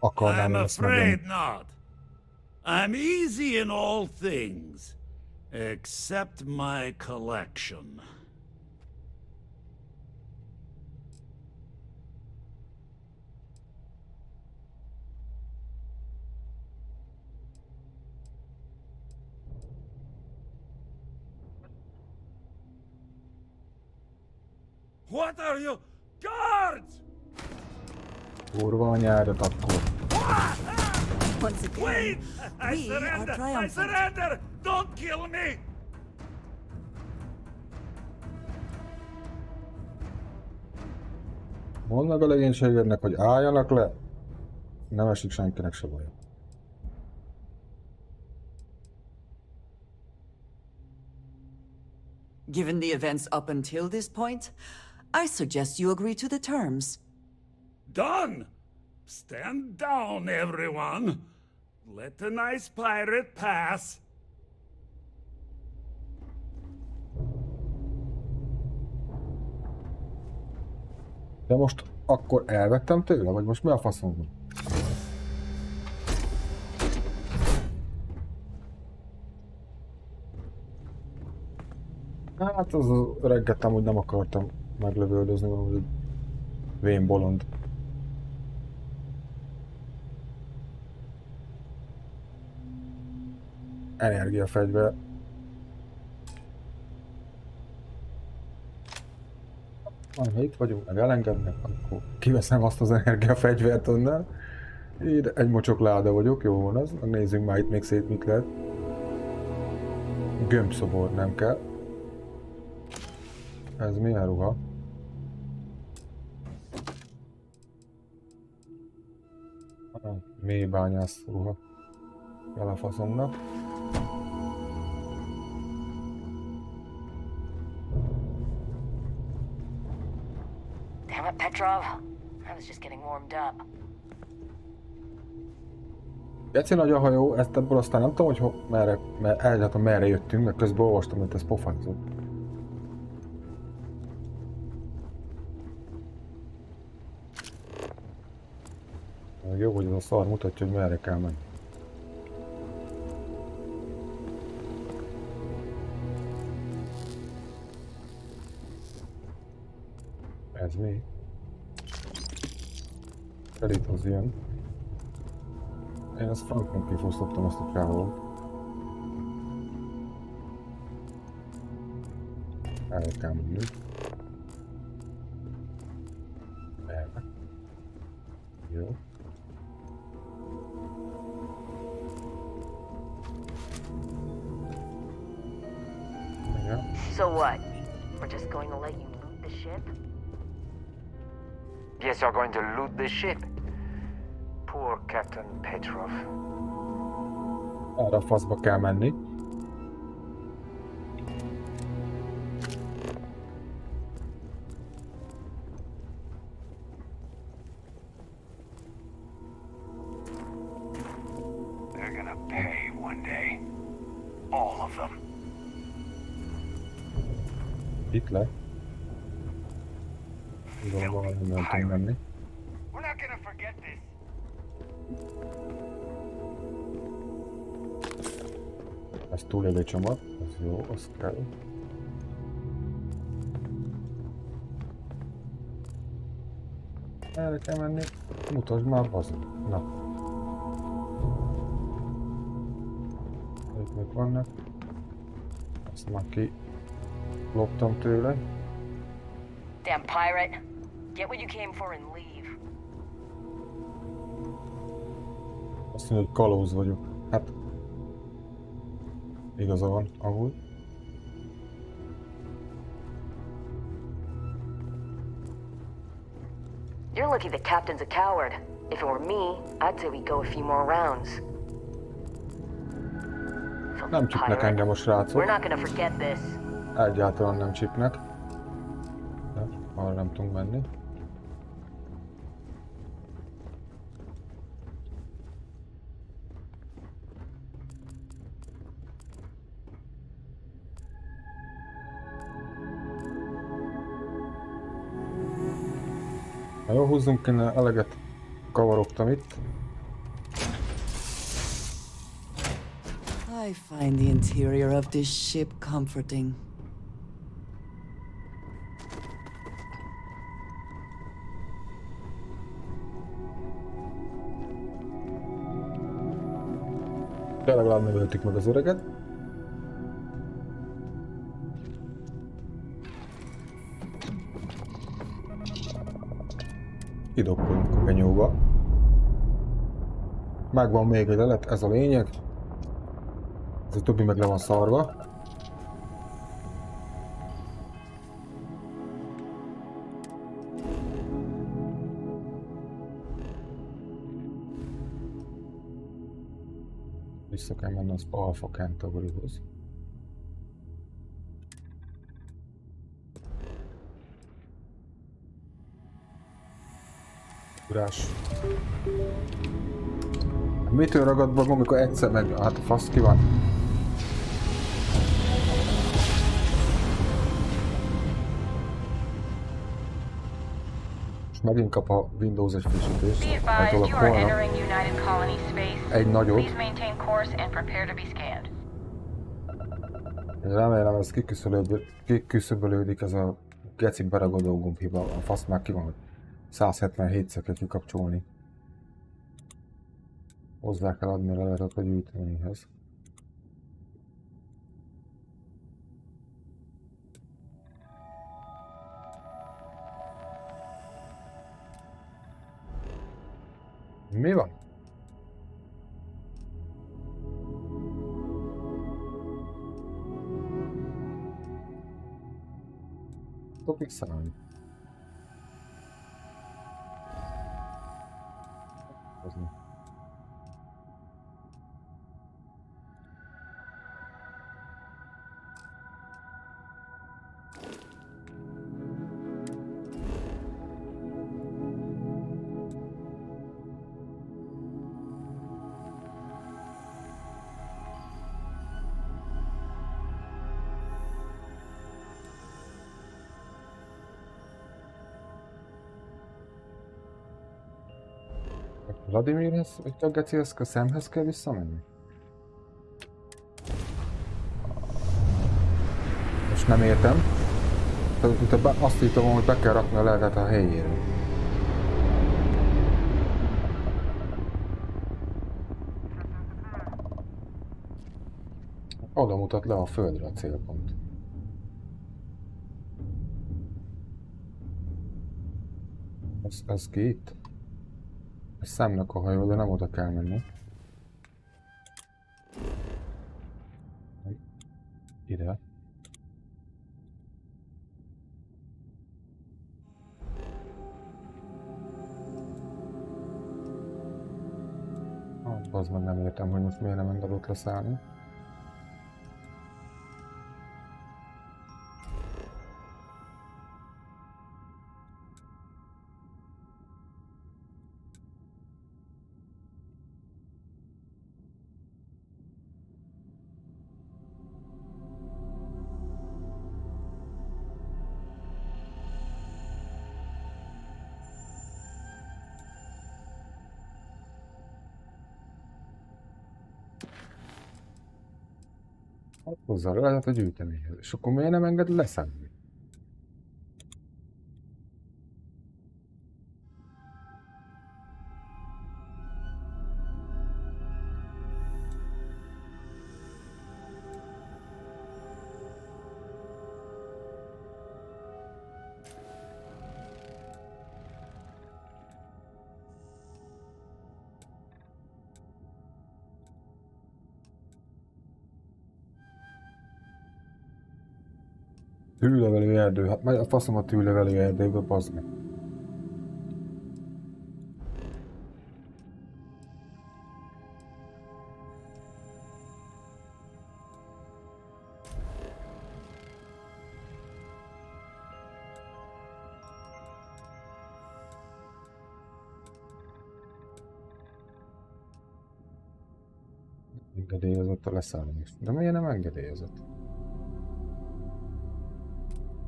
S16: I'm afraid not. I'm easy in all things, except my collection. What are you? Guards!
S2: Kurva anyádat akkor.
S4: Once again,
S16: Wait! I
S4: we are
S16: surrender! I
S4: triumphant.
S16: surrender! Don't kill me!
S2: Mondd meg a legénységednek, hogy álljanak le. Nem esik senkinek se baj.
S4: Given the events up until this point, I suggest you agree to the terms.
S16: Done! Stand down, everyone! Let the nice pirate pass!
S2: De most akkor elvettem tőle, vagy most mi a faszom van? Hát az öreget amúgy nem akartam meglövöldözni, mert egy vén bolond. Energiafegyver. Ha itt vagyunk, meg elengednek, akkor kiveszem azt az energiafegyvert onnan. Ide egy mocsok láda vagyok, jó van az. Nézzünk már itt még szét mit lehet. Gömbszobor nem kell. Ez milyen ruha? Mély bányász ruha. Kell a faszomnak.
S3: Damn it, Petrov. I was just getting warmed up.
S2: Geci nagy a hajó, ezt ebből aztán nem tudom, hogy merre jöttünk, mert közben olvastam, hogy ez pofázott. Jó, hogy ez a szar mutatja, hogy merre kell menni. Ez mi? Felíthoz jön. Én ezt frankon kifosztottam azt a csávót. El kell menni. Merre? Jó. Yeah.
S3: So what? We're just going to let you loot the ship?
S15: Guess you're going to loot the ship? Poor Captain Petrov.
S2: Arra a faszba kell menni.
S13: They're gonna pay one day. All of them.
S2: Itt le. Gondolom, nem tudom menni.
S13: We're not gonna forget this.
S2: Ez túlélő csomag, ez jó, az kell. Erre kell menni, mutasd már, bazd. Na. Itt még vannak. Ezt már ki loptam tőle.
S3: Damn pirate. Get what you came for and leave.
S2: Azt mondja, hogy kalóz vagyok. Hát... Igaza van, amúgy.
S3: You're lucky the captain's a coward. If it were me, I'd say we go a few more rounds.
S2: Nem csipnek engem a srácok.
S3: We're not gonna forget this.
S2: Egyáltalán nem csipnek. De arra nem tudunk menni. Ha jól húzzunk, én eleget kavarogtam itt.
S4: I find the interior of this ship comforting.
S2: De legalább nem öltük meg az öreget. Kidokkolunk a genyóba. Megvan még egy lelet, ez a lényeg. Ez a többi meg le van szarva. Vissza kell menni az Alpha Centaurihoz. Ugrás. Mitől ragad be, amikor egyszer meg... Hát a fasz ki van. És megint kap a Windows egy frissítést. Általában holnap egy nagyot. Remélem ez kiküszöbölődik ez a geci beragadó gombhiba. A fasz már ki van, hogy 177-szer kell kikapcsolni. Hozzá kell adni a leletet a gyűjteményhez. Mi van? Tudok szállni. Vladimirhez, vagy a gecihez, a szemhez kell visszamenni? És nem értem. Azt írtam, hogy be kell rakni a leletet a helyére. Oda mutat le a földre a célpont. Ez ki itt? Ez szemnek a hajó, de nem oda kell menni. Ide. Az meg nem értem, hogy most miért nem engedett leszállni. Hozzá lehet a gyűjteményhez. És akkor miért nem enged leszállni? Tűlevelő erdő, hát majd a faszom a tűlevelő erdőbe, bazd meg. Engedélyezett a leszállás. De miért nem engedélyezett?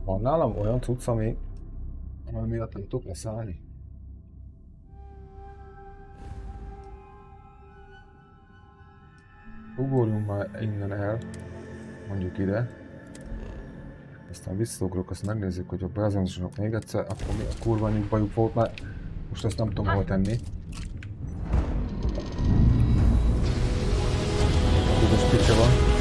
S2: Van nálam olyan cucc, ami miatt nem tudok leszállni? Ugorjunk már innen el, mondjuk ide. Aztán visszaugrok, azt megnézzük, hogy a beazonosodnak még egyszer, akkor mi a kurva annyi bajuk volt már. Most ezt nem tudom hol tenni. Tudós picsa van.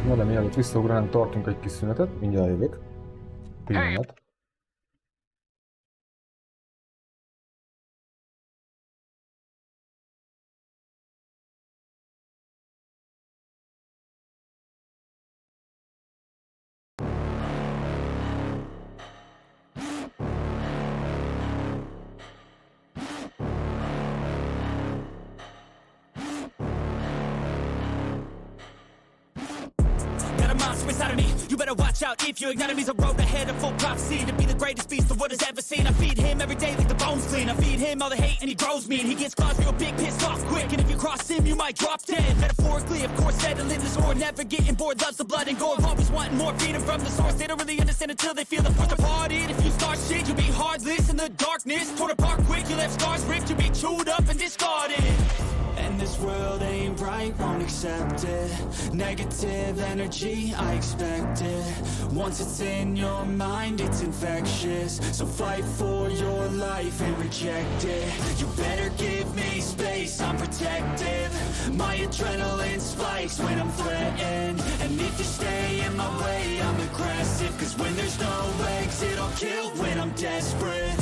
S2: Na de mielőtt visszaugranánk, tartunk egy kis szünetet, mindjárt jövök. Pillanat.
S1: Inside of me, you better watch out if you ignite me's a road ahead of full prophecy to be the greatest beast the world has ever seen. I feed him every day like the bones clean. I feed him all the hate and he grows mean. He gets claws real big, pissed off quick, and if you cross him, you might drop dead. Metaphorically, of course, settling this war, never getting bored, loves the blood and gore, always wanting more freedom from the source. They don't really understand until they feel the force apart. If you start shit, you'll be heartless in the darkness, torn apart quick. You left scars ripped, you'll be chewed up and discarded. And this world ain't right, won't accept it. Negative energy, I expect it. Once it's in your mind, it's infectious. So fight for your life and reject it. You better give me space, I'm protective. My adrenaline spikes when I'm threatened. And if you stay in my way, I'm aggressive. Cause when there's no exit, I'll kill when I'm desperate.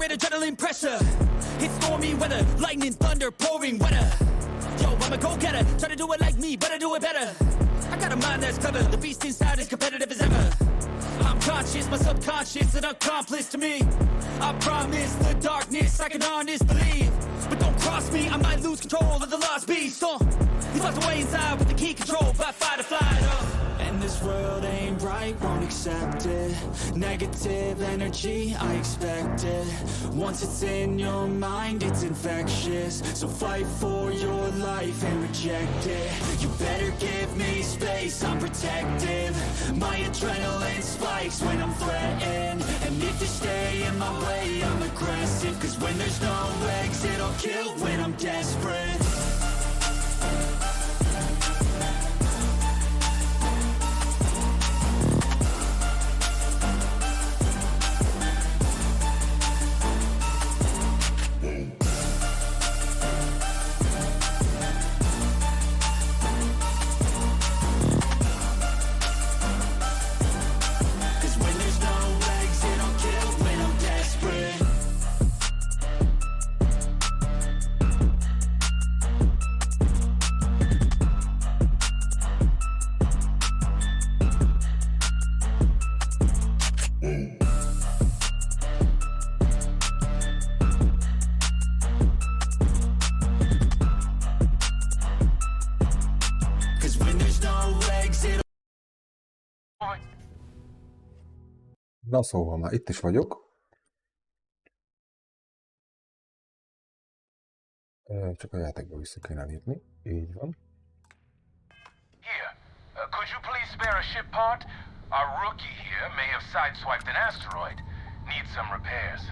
S1: Adrenaline pressure, it's stormy weather, lightning, thunder, pouring weather. Yo, I'm a go-getter, try to do it like me, but I do it better. I got a mind that's clever, the beast inside is competitive as ever. I'm conscious, my subconscious, an accomplice to me. I promise the darkness, I can honest believe. But don't cross me, I might lose control of the lost beast. He's locked away inside with the key control by fight or flight. And this world ain't right, won't accept it. Negative energy, I expect it. Once it's in your mind, it's infectious. So fight for your life and reject it. You better give me space, I'm protective. My adrenaline spikes when I'm threatened. And if you stay in my way, I'm aggressive. Cause when there's no exit, I'll kill when I'm desperate.
S2: Na szóval már itt is vagyok. Csak a játékba vissza kéne lépni. Így van.
S13: Here, could you please spare a ship part? Our rookie here may have sideswiped an asteroid. Needs some repairs.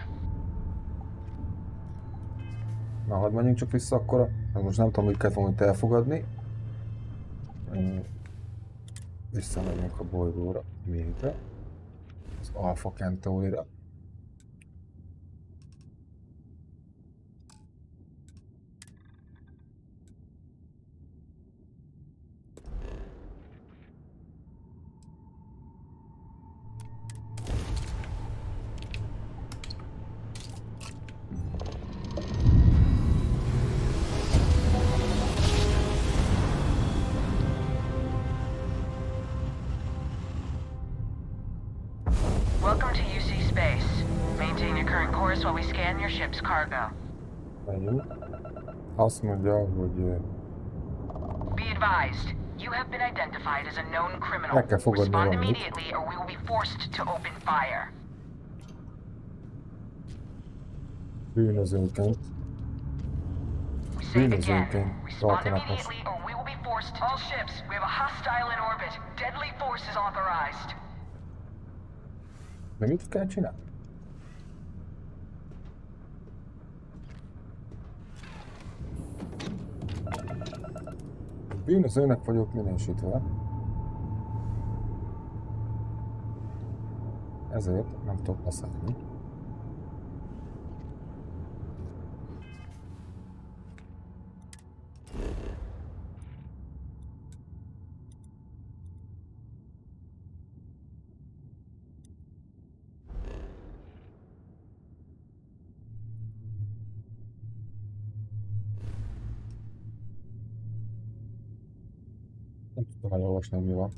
S2: Na, hadd menjünk csak vissza akkor. Most nem tudom, mit kellett volna itt elfogadni. Visszamegyünk a bolygóra. Végre. Az Alpha Centaurira.
S18: Welcome to UC Space. Maintain your current course while we scan your ship's cargo.
S2: Megyünk. Azt mondja, hogy
S18: Be advised, you have been identified as a known criminal.
S2: meg kell fogadni
S18: Respond
S2: valamit.
S18: immediately or we will be forced to open fire.
S2: Bűnözőként. Bűnözőként
S18: Respond
S2: tartanak most.
S18: immediately or we will be forced to... All ships, we have a hostile in orbit. Deadly force is authorized.
S2: De mit kell csinálni? Bűnözőnek vagyok minősítve. Ezért nem tudok leszállni. Nem tudtam elolvasni, mi van.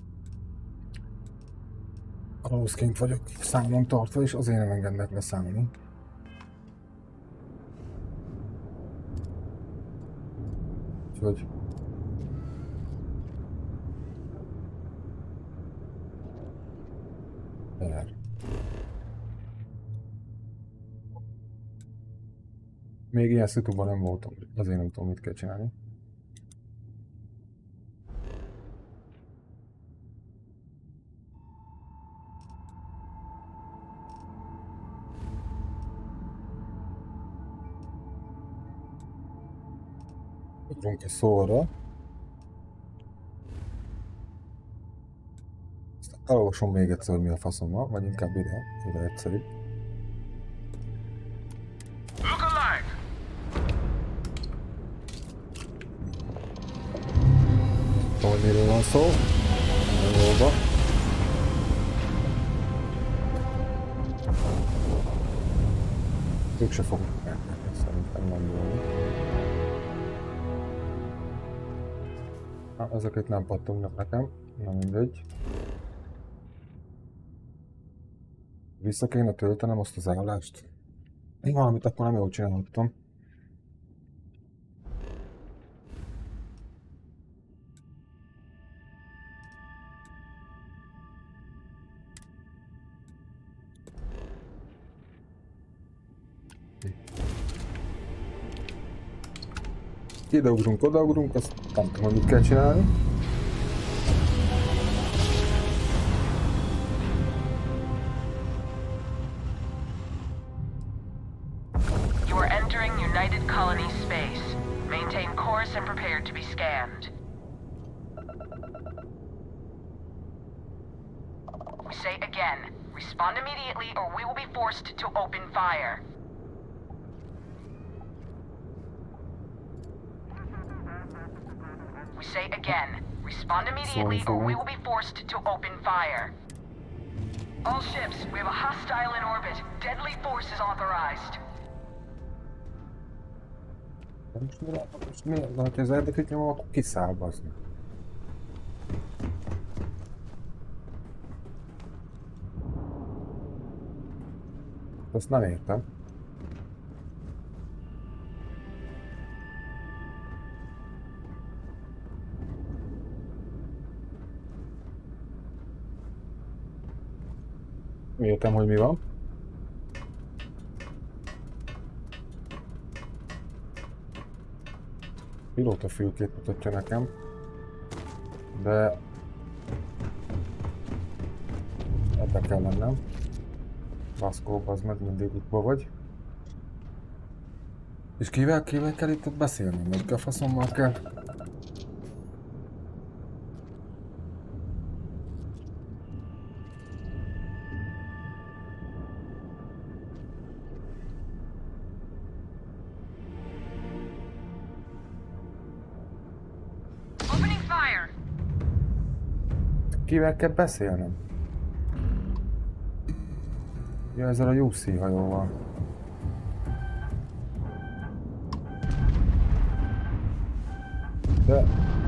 S2: Kalózként vagyok számon tartva, és azért nem engednek leszállni. Úgyhogy... Még ilyen szituban nem voltam, azért nem tudom, mit kell csinálni. Ugrunk egy szóra. Aztán elolvasom még egyszer, hogy mi a faszom van, vagy inkább ide egyszerűbb.
S13: Look alive!
S2: Tudom, hogy miről van szó. Jólba. Ők se fognak megtenni, szerintem nem jól. Ezeket nem pattognak nekem, na mindegy. Vissza kéne töltenem azt az állást. Én valamit akkor nem jól csinálhattam. Ideugrunk, odaugrunk, azt nem tudom, hogy mit kell csinálni.
S18: You are entering United Colony space. Maintain course and prepare to be scanned. We say again, respond immediately or we will be forced to open fire. We say again, respond immediately or we will be forced to open fire. All ships, we have a hostile in orbit. Deadly force is authorized.
S2: Most miért? De ha az érdekét nyomom, akkor kiszáll, bazd meg. Azt nem értem. Értem, hogy mi van. Pilóta fülkét mutatja nekem. De... ebbe kell mennem. Baszkó, az meg mindig útba vagy. És kivel kell itt beszélni? Még a faszommal kell? Kivel kell beszélnem? Ja, ezzel a UC hajóval.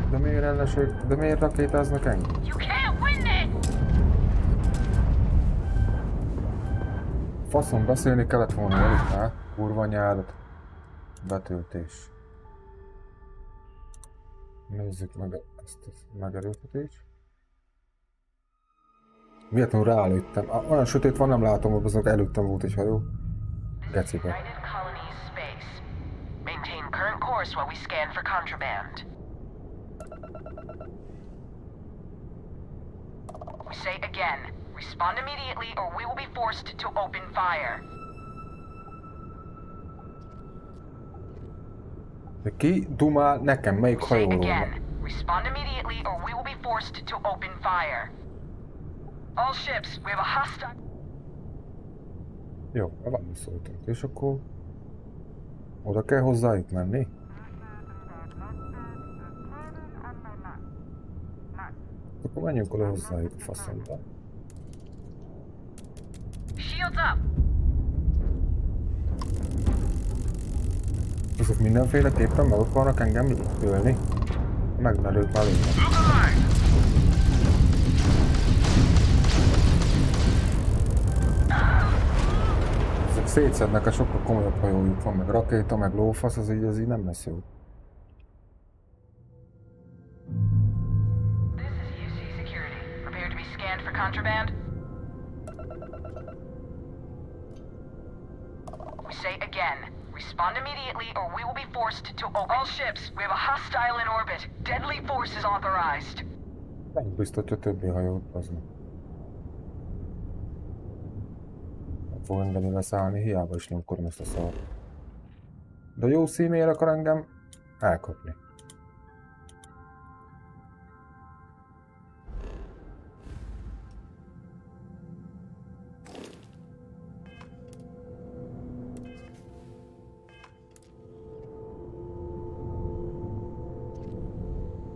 S2: De miért ellenség? De miért rakétáznak engem? Faszom, beszélni kellett volna előtt, kurva nyárat. Betöltés. Nézzük meg ezt a megerősítést. Véletlenül rálőttem. Olyan sötét van, nem látom, hogy azok előttem volt egy hajó. Gecibe.
S18: We say again, respond immediately or we will be forced to open fire.
S2: De ki dumál nekem? Melyik hajóról van?
S18: Respond immediately or we will be forced to open fire. All ships, we have a hostile...
S2: Jó, válaszoltunk. És akkor... oda kell hozzájuk menni? Akkor menjünk oda hozzájuk a faszomba.
S18: Shields up!
S2: Ezek mindenféleképpen meg akarnak engem ölni. Megmerült már lényeg. Ezek szétszednek, a sokkal komolyabb hajójuk van, meg rakéta, meg lófasz, az így nem lesz jó.
S18: Contraband? We say again, respond immediately or we will be forced to open... All ships, we have a hostile in orbit. Deadly force is authorized.
S2: Megbiztatja többi hajót, az meg. Nem fog engedni leszállni, hiába is nyomkorom ezt a szart. De jó szíméért akar engem elkapni.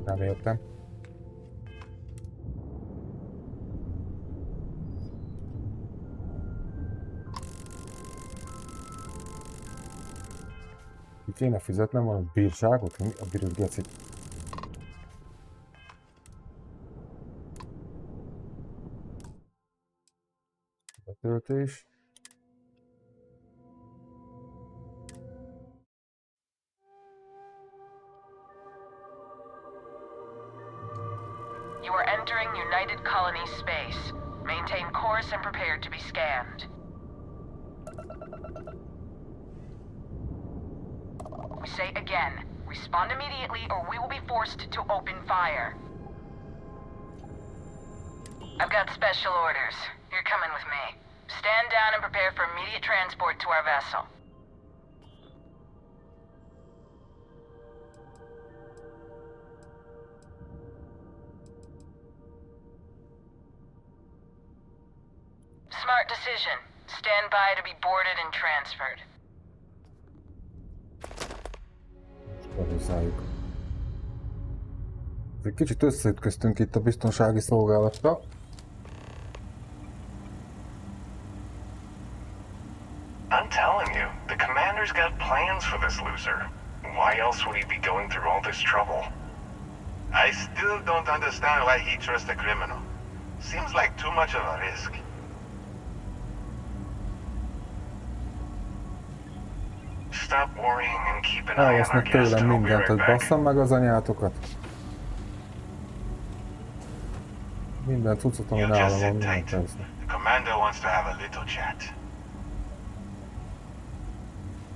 S2: Nem értem. Ki kéne fizetnem valami bírságot? Mi a bírod gecit? Betöltés.
S18: You are entering United Colony space. Maintain course and prepare to be scanned. We say again, respond immediately or we will be forced to open fire. I've got special orders. You're coming with me. Stand down and prepare for immediate transport to our vessel. Smart decision. Stand by to be boarded and transferred.
S2: Egy kicsit összeütköztünk itt a biztonsági szolgálatra.
S13: I'm telling you, the commander's got plans for this loser. Why else would he be going through all this trouble? I still don't understand why he trusts a criminal. Seems like too much of a risk. Stop worrying and keep an eye on our
S2: Elvesznek
S13: guest.
S2: tőlem mindent, hogy basszam meg az anyátokat. Minden cuccot, ami nálam van, minden percnek.
S13: Commander wants to have a little chat.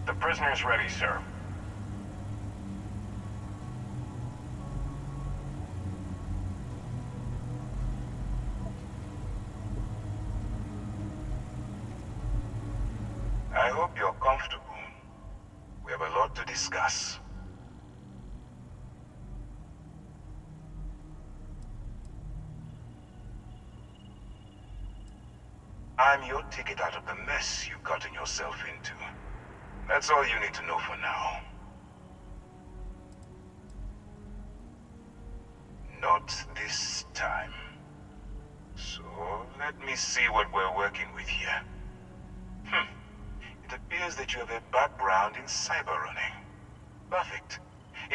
S13: The prisoner's ready, sir. I hope you're comfortable. We have a lot to discuss. I'm your ticket out of the mess you've gotten yourself into. That's all you need to know for now. Not this time. So, let me see what we're working with here. It appears that you have a background in cyber running. Perfect.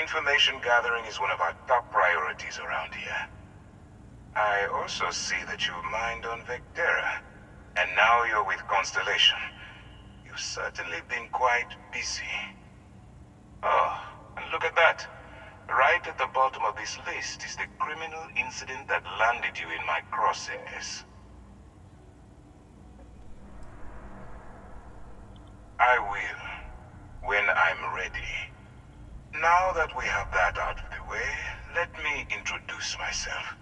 S13: Information gathering is one of our top priorities around here. I also see that you mined on Vectera, and now you're with Constellation. You've certainly been quite busy. Oh, and look at that. Right at the bottom of this list is the criminal incident that landed you in my crosshairs. I will, when I'm ready. Now that we have that out of the way, let me introduce myself.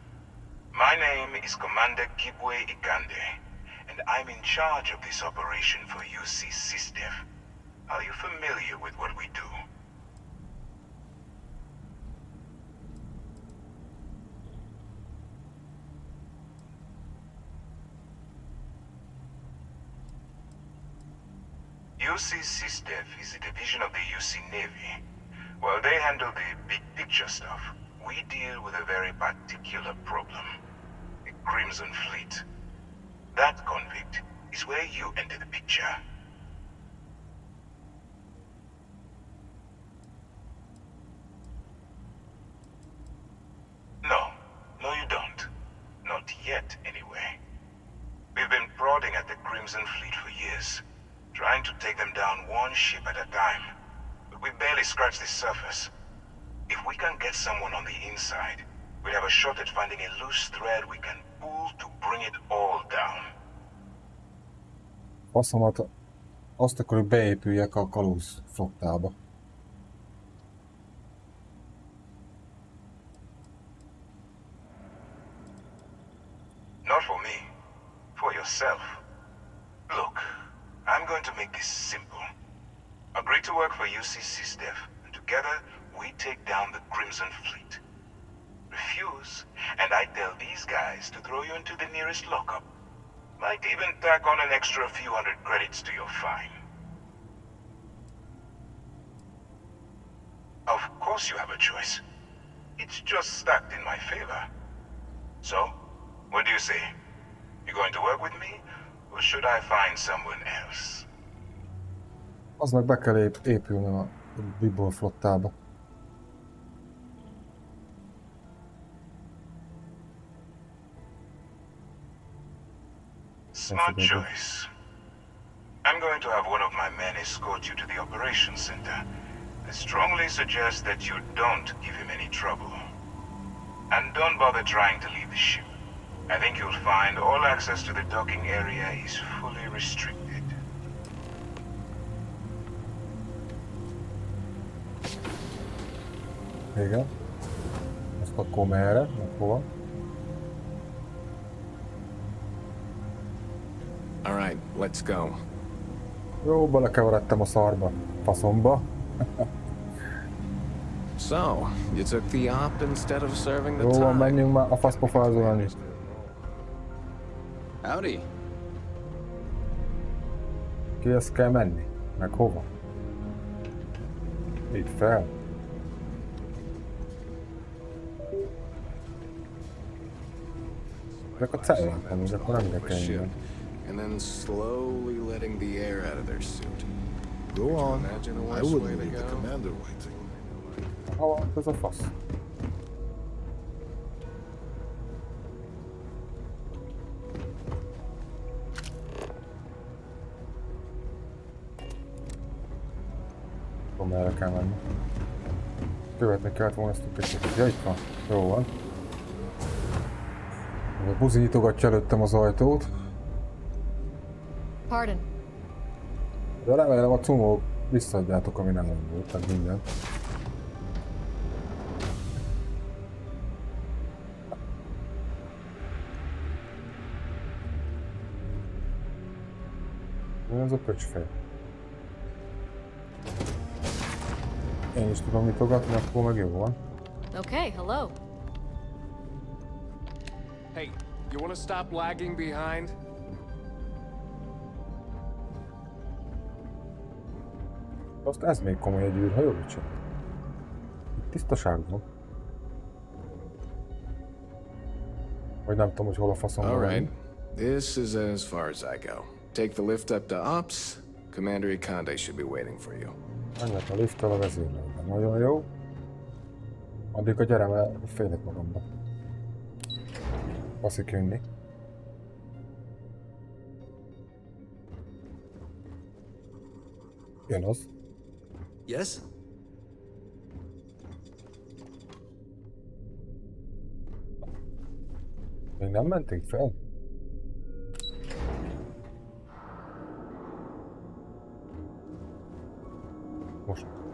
S13: My name is Commander Kibwe Ikande, and I'm in charge of this operation for UC SysDef. Are you familiar with what we do? UC SysDef is a division of the UC Navy. While they handle the big picture stuff, we deal with a very particular problem. The Crimson Fleet. That convict is where you enter the picture. No, you don't. Not yet, anyway. We've been prodding at the Crimson Fleet for years, trying to take them down one ship at a time. But we barely scratched the surface. If we can get someone on the inside, we'd have a shot at finding a loose thread we can pull to bring it all down.
S2: Faszomat, azt akarjuk beépüljek a kalóz flottába.
S13: Not for me. For yourself. Look, I'm going to make this simple. Agree to work for UC SysDef, and together we take down the Crimson Fleet. Refuse, and I tell these guys to throw you into the nearest lockup. Might even tack on an extra few hundred credits to your fine. Of course you have a choice. It's just stacked in my favor. So, what do you say? You going to work with me, or should I find someone else?
S2: Az meg be kell épülnöm a Bibor flottába.
S13: Smart choice. I'm going to have one of my men escort you to the operations center. I strongly suggest that you don't give him any trouble. And don't bother trying to leave the ship. I think you'll find all access to the docking area is fully restricted.
S2: Igen. Ezt akkor merre? Hova?
S19: Alright, let's go.
S2: Jó, belekeveredtem a szarba. Faszomba.
S19: So, you took the op instead of serving the
S2: Jó,
S19: time.
S2: menjünk már a faszpofázolni.
S19: Howdy.
S2: Kihez kell menni? Meg hova? Itt fel. Ezek a cellák amúgy, akkor nem ide kell innen.
S19: And then slowly letting the air out of their suit.
S20: Go on.
S19: Imagine a
S20: I
S19: worse
S20: wouldn't
S19: way to
S20: leave the
S19: go.
S20: commander waiting.
S2: Hova van ez a fasz? Akkor merre kell menni? Követni kellett volna ezt a picit. Ja, itt van. Jó van. A buzi nyitogatja előttem az ajtót.
S9: Pardon.
S2: De remélem a cumók visszaadjátok, ami nem volt, meg minden. Mi az a pöcsfej? Én is tudom nyitogatni, akkor meg jó van.
S9: Okay, hello.
S19: Hey, you wanna stop lagging behind?
S2: Azt ez még komoly egy űrhajó, vagy csak? Itt tisztaságban. Vagy nem tudom, hogy hol a faszomban
S19: All
S2: van.
S19: right, this is as far as I go. Take the lift up to Ops. Commander Ikande should be waiting for you.
S2: Menjek a lifttel a vezérlőben. Nagyon jó. Addig a gyere, mert félek magamba. Baszik jönni. Jön az.
S20: Yes?
S2: Még nem mentünk fel?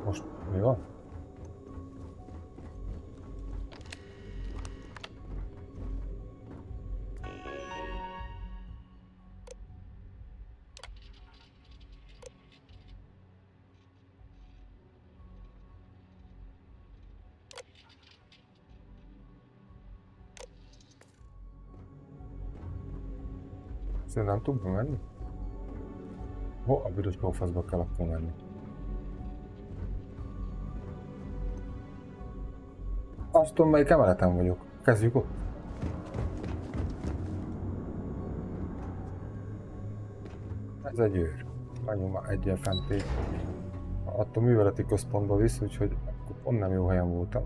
S2: Most mi van? Szerintem nem tudunk menni? A büdös lófaszba kell akkor menni. Azt tudom, melyik emeleten vagyok. Kezdjük ott. Ez egy őr. Menjünk már egyen fenté. Attól műveleti központba visz, úgyhogy akkor pont nem jó helyen voltam.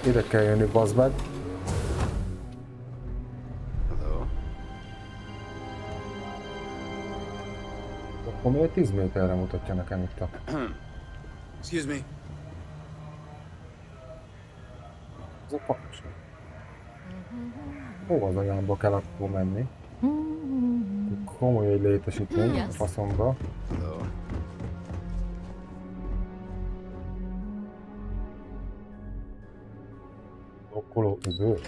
S2: Ide kell jönni, bazd meg. Akkor miért 10 méterre mutatja nekem itt a...
S20: Excuse me.
S2: Ez a pakas. Hova az anyámba kell akkor menni? Komoly egy létesítmény a faszomba. Dokkoló üvő.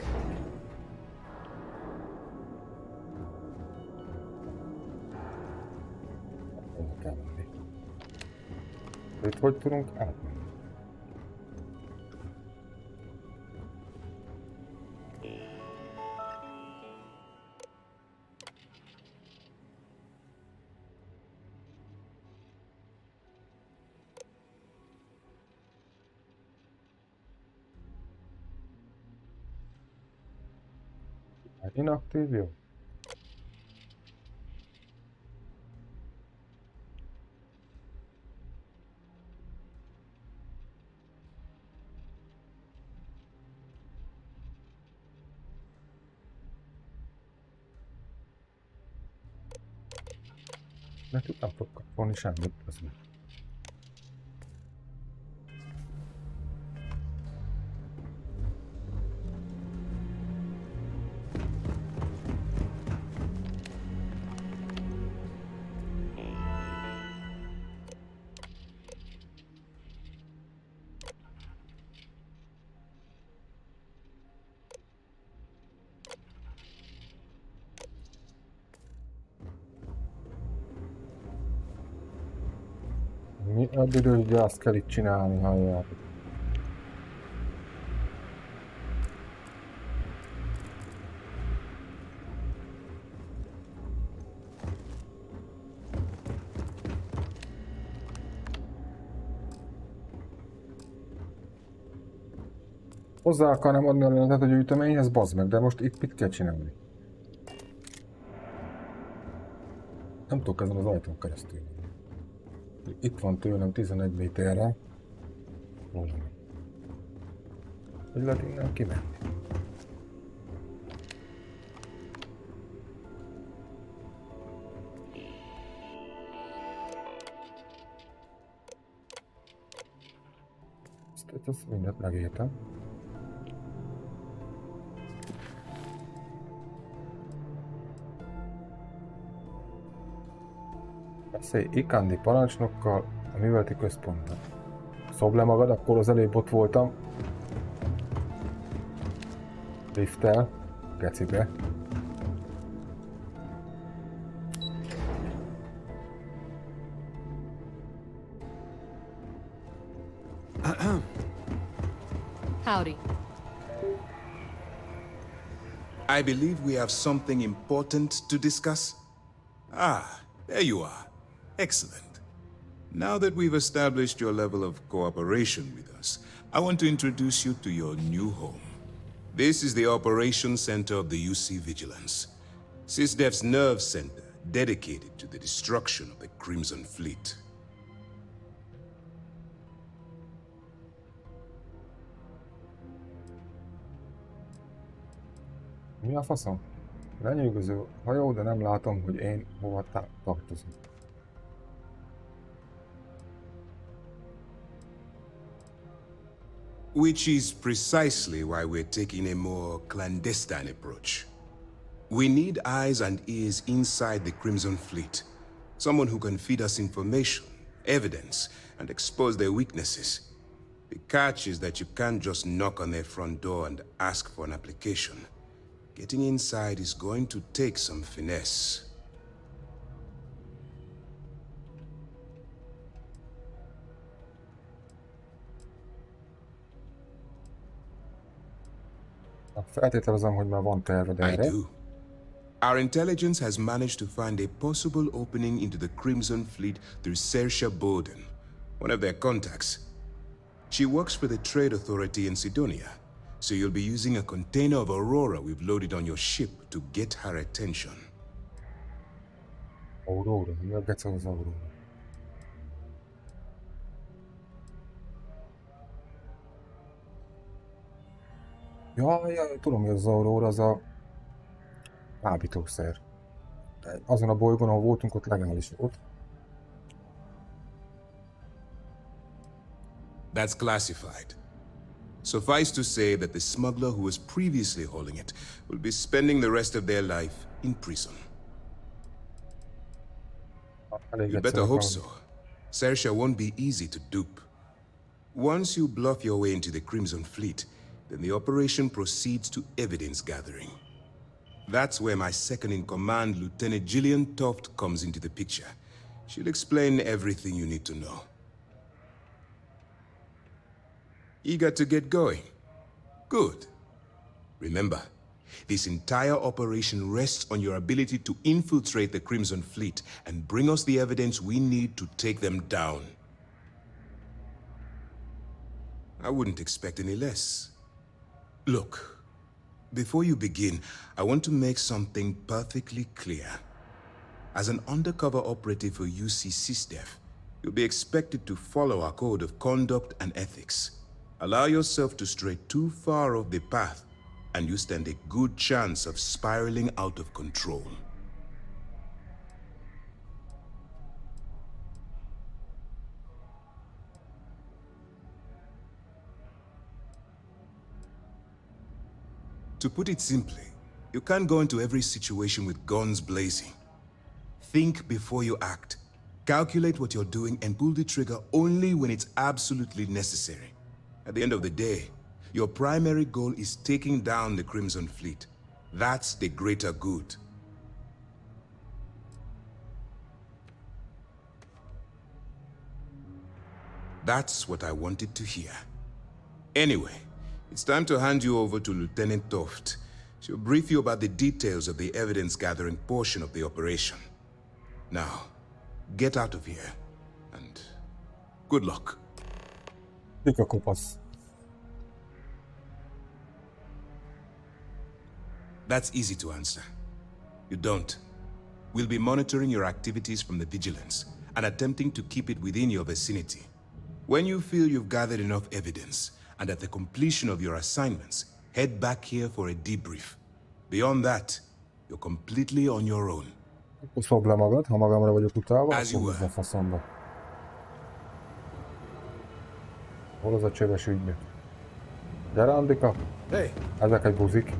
S2: Itt hogy tudunk átmenni? Inaktív, jó? Mert itt nem fog kapolni semmit, az meg. Mi a büdös gyászt kell itt csinálni, halljátok? Hozzá akarnám adni a leletet a gyűjteményhez, bazd meg, de most itt mit kell csinálni? Nem tudok ezen az ajtón keresztül. Itt van tőlem 11 méterre. Hogy lehet innen kimenni? Ezt mindent megértem. Beszélj Ikandi parancsnokkal a műveleti központban. Szob le magad, akkor az előbb ott voltam. Lifttel, gecibe.
S21: Howdy.
S22: I believe we have something important to discuss. Ah, there you are. Excellent. Now that we've established your level of cooperation with us, I want to introduce you to your new home. This is the Operations Center of the UC Vigilance, SysDef's nerve center dedicated to the destruction of the Crimson Fleet.
S2: Mi a faszom? Lenyűgöző hajó, de nem látom, hogy én hova tartozom.
S22: Which is precisely why we're taking a more clandestine approach. We need eyes and ears inside the Crimson Fleet. Someone who can feed us information, evidence, and expose their weaknesses. The catch is that you can't just knock on their front door and ask for an application. Getting inside is going to take some finesse.
S2: Feltételezem, hogy már van terved erre.
S22: I do. Our intelligence has managed to find a possible opening into the Crimson Fleet through Saoirse Bowden, one of their contacts. She works for the Trade Authority in Sidonia, so you'll be using a container of Aurora we've loaded on your ship to get her attention.
S2: Aurora? Mi a gece az Aurora? Jaj, tudom, hogy az Aurora az a kábítószer. Azon a bolygón, ahol voltunk, ott legális volt.
S22: That's classified. Suffice to say that the smuggler who was previously hauling it will be spending the rest of their life in prison. You better hope so. Saoirse won't be easy to dupe. Once you bluff your way into the Crimson Fleet, then the operation proceeds to evidence gathering. That's where my second-in-command, Lieutenant Gillian Toft, comes into the picture. She'll explain everything you need to know. Eager to get going? Good. Remember, this entire operation rests on your ability to infiltrate the Crimson Fleet and bring us the evidence we need to take them down. I wouldn't expect any less. Look, before you begin, I want to make something perfectly clear. As an undercover operative for UC SysDef, you'll be expected to follow our code of conduct and ethics. Allow yourself to stray too far off the path, and you stand a good chance of spiraling out of control. To put it simply, you can't go into every situation with guns blazing. Think before you act. Calculate what you're doing and pull the trigger only when it's absolutely necessary. At the end of the day, your primary goal is taking down the Crimson Fleet. That's the greater good. That's what I wanted to hear. Anyway, it's time to hand you over to Lieutenant Toft. She'll brief you about the details of the evidence-gathering portion of the operation. Now, get out of here, and good luck.
S2: Mik a kopasz?
S22: That's easy to answer. You don't. We'll be monitoring your activities from the Vigilance and attempting to keep it within your vicinity. When you feel you've gathered enough evidence, and at the completion of your assignments, head back here for a debrief. Beyond that, you're completely on your own.
S2: Akkor szobd le magad, ha magamra vagyok utalva,
S22: As you
S2: akkor
S22: were.
S2: a faszomba. Hol az a csöves ügynök? Gyere, Andika!
S20: Hey!
S2: Ezek egy buzik.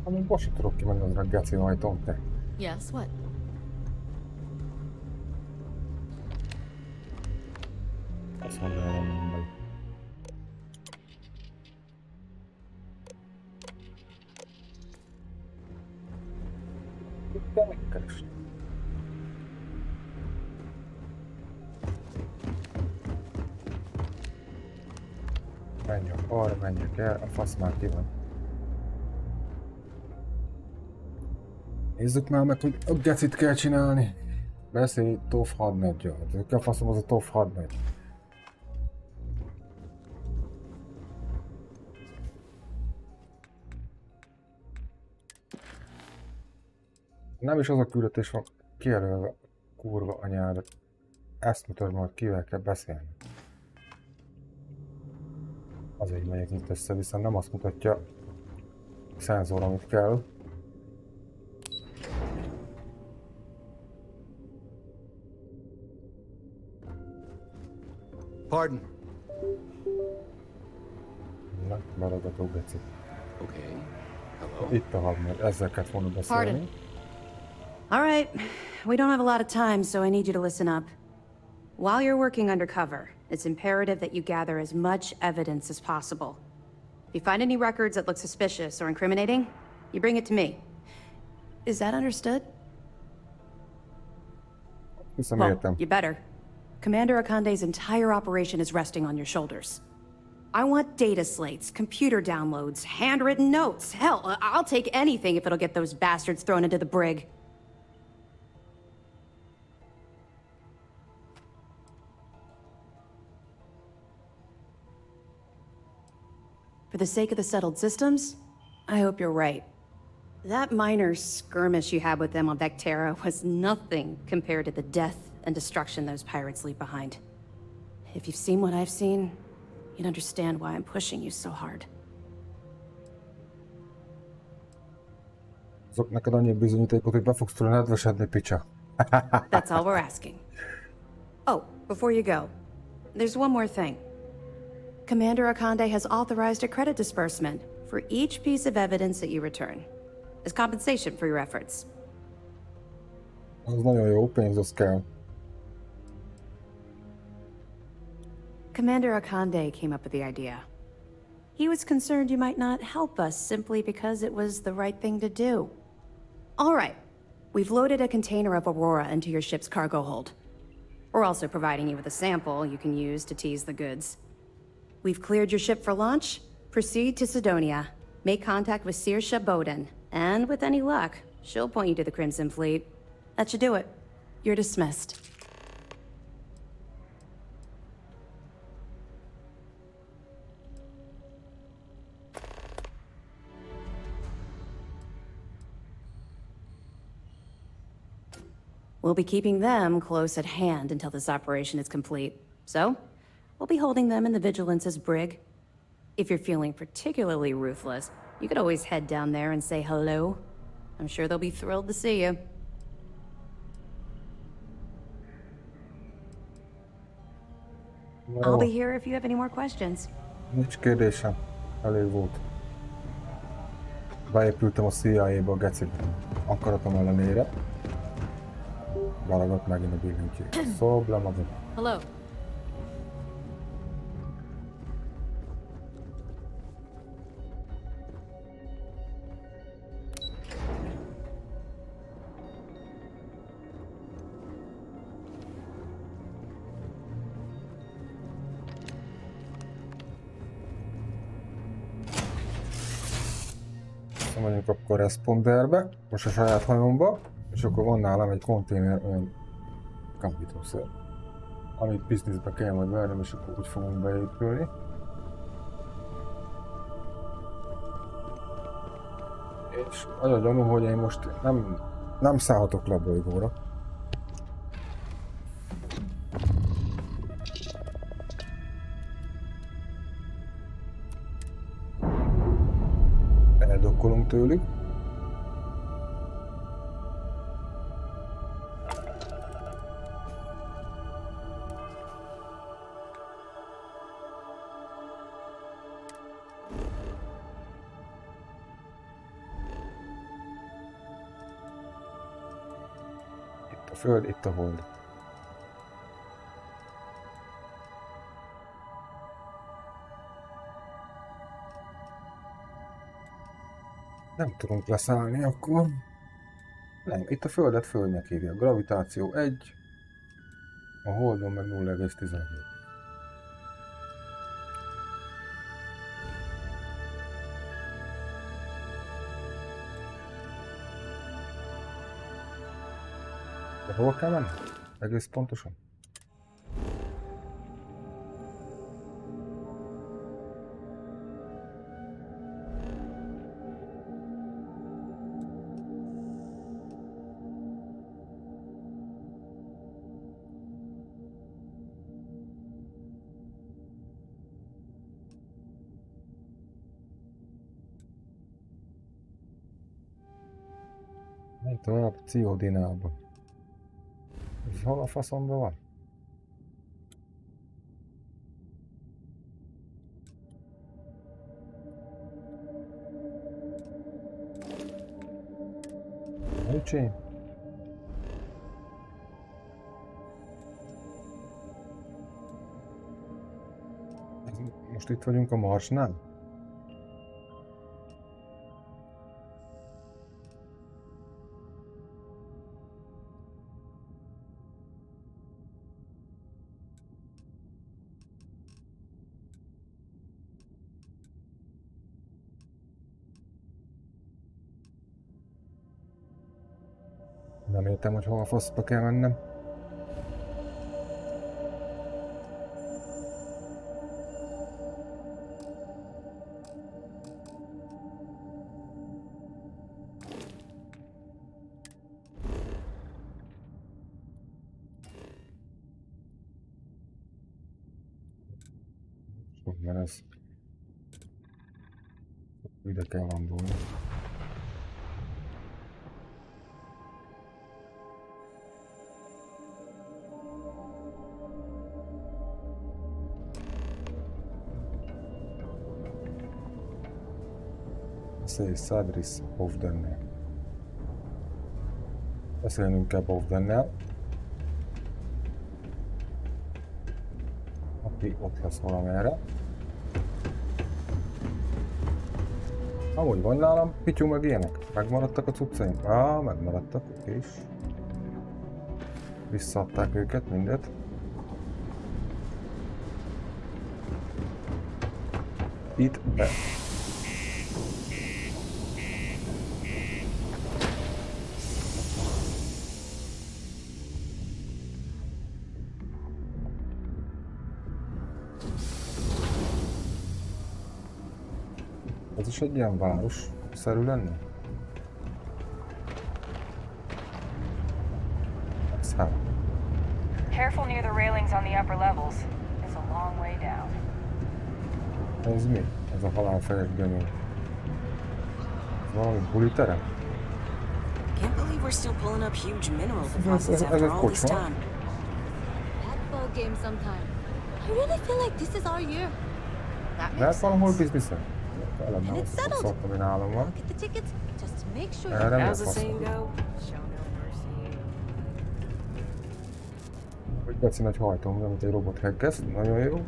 S2: Amúgy most sem tudok kimenni azra a geci ajtón, te.
S21: Yes, what?
S2: Azt mondanám, hogy nem megy. De megkeresni. Menjek arra, menjek el, a fasz már ki van. Nézzük már meg, hogy a gecit kell csinálni. Beszélj TOF hadnagyja. Ki a faszom az a TOF hadnagy? Nem is az a küldetés van kijelölve, kurva anyádat. Ezt mutatja, hogy kivel kell beszélni. Azért megyek itt össze, viszont nem azt mutatja a szenzor, amit kell.
S20: Pardon.
S2: Na, beragadó geci.
S20: Okay. Hello.
S2: Itt a hadnagy, ezzel kellett volna beszélni.
S5: Pardon. All right, we don't have a lot of time, so I need you to listen up. While you're working undercover, it's imperative that you gather as much evidence as possible. If you find any records that look suspicious or incriminating, you bring it to me. Is that understood?
S2: Well,
S5: you better. Commander Akande's entire operation is resting on your shoulders. I want data slates, computer downloads, handwritten notes. Hell, I'll take anything if it'll get those bastards thrown into the brig. For the sake of the settled systems, I hope you're right. That minor skirmish you had with them on Vectera was nothing compared to the death and destruction those pirates leave behind. If you've seen what I've seen, you'd understand why I'm pushing you so hard.
S2: Azok neked annyi bizonyítékot, hogy be fogsz tudni nedvesedni, picsa.
S5: That's all we're asking. Oh, before you go, there's one more thing. Commander Akande has authorized a credit disbursement for each piece of evidence that you return, as compensation for your efforts.
S2: Az nagyon jó, pénz az kell.
S5: Commander Akande came up with the idea. He was concerned you might not help us simply because it was the right thing to do. All right, we've loaded a container of Aurora into your ship's cargo hold. We're also providing you with a sample you can use to tease the goods. We've cleared your ship for launch. Proceed to Sidonia. Make contact with Saoirse Bowden. And with any luck, she'll point you to the Crimson Fleet. That should do it. You're dismissed. We'll be keeping them close at hand until this operation is complete. So, we'll be holding them in the Vigilance's brig. If you're feeling particularly ruthless, you could always head down there and say hello. I'm sure they'll be thrilled to see you. I'll be here if you have any more questions.
S2: Nincs kérdésem. Elég volt. Beépültem a CIA-ba a gecibe. Akaratom ellenére. Beragadt megint a billentyűt. Szobla magad.
S21: Hello.
S2: Mondjuk akkor responderbe, most a saját hajomba, és akkor van nálam egy konténer olyan kábítószer, amit bizniszbe kell majd vernem, és akkor úgy fogunk beépülni. És az a gyanú, hogy én most nem szállhatok le a bolygóra. Eldokkolunk tőlük. Föld, itt a hold. Nem tudunk leszállni akkor. Nem, itt a Földet Földnek írja. Gravitáció 1, a Holdon meg 0,17. De hol kell menni? Egész pontosan? Nem tovább Ciodinába. Ez hol a faszomban van? Öcsém? Most itt vagyunk a Marsnál? Nem értem, hogy hol a faszba kell mennem. Mert ez... ide kell landolni. Szádris Hovdennel. Beszélnünk kell Hovdennel. Aki ott lesz valamerre. Amúgy van nálam pityú meg ilyenek. Megmaradtak a cuccaim? Megmaradtak és visszaadták őket, mindet. Itt be. Ez is egy ilyen város-szerű lenne? Ez hát.
S18: Careful near the railings on the upper levels. It's a long way down.
S2: Ez mi? Ez a halálfejes gömény. Ez valami buliterem?
S6: Can't believe we're still pulling up huge mineral deposits after all this time.
S9: That ball game sometime. I really feel like this is our year.
S2: Lehet valahol bizniszem? And it's settled.
S9: I'll get the tickets just to make sure.
S6: How's the saying go? Show no mercy.
S2: Hogy Beci nagy hajtom, amit egy robot hackeszt, nagyon jó.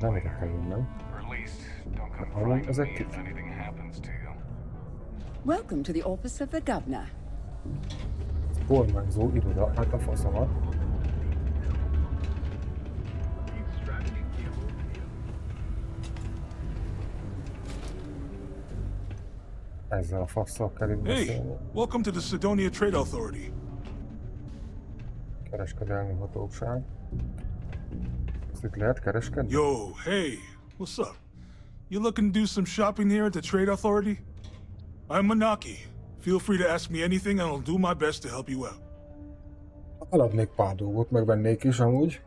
S2: Nem érdekel innen. Hallom, ezek kik?
S11: Welcome to the office of the governor.
S2: Kormányzó iroda, hát a faszomat. Ezzel a fasszal kell itt beszélni.
S23: Hey, welcome to the Sidonia Trade Authority.
S2: Kereskedelmi hatóság. Itt lehet kereskedni?
S23: Yo, hey, what's up? You looking to do some shopping here at the Trade Authority? I'm Manaki. Feel free to ask me anything and I'll do my best to help you out.
S2: Eladnék pár dolgot, megvennék is amúgy.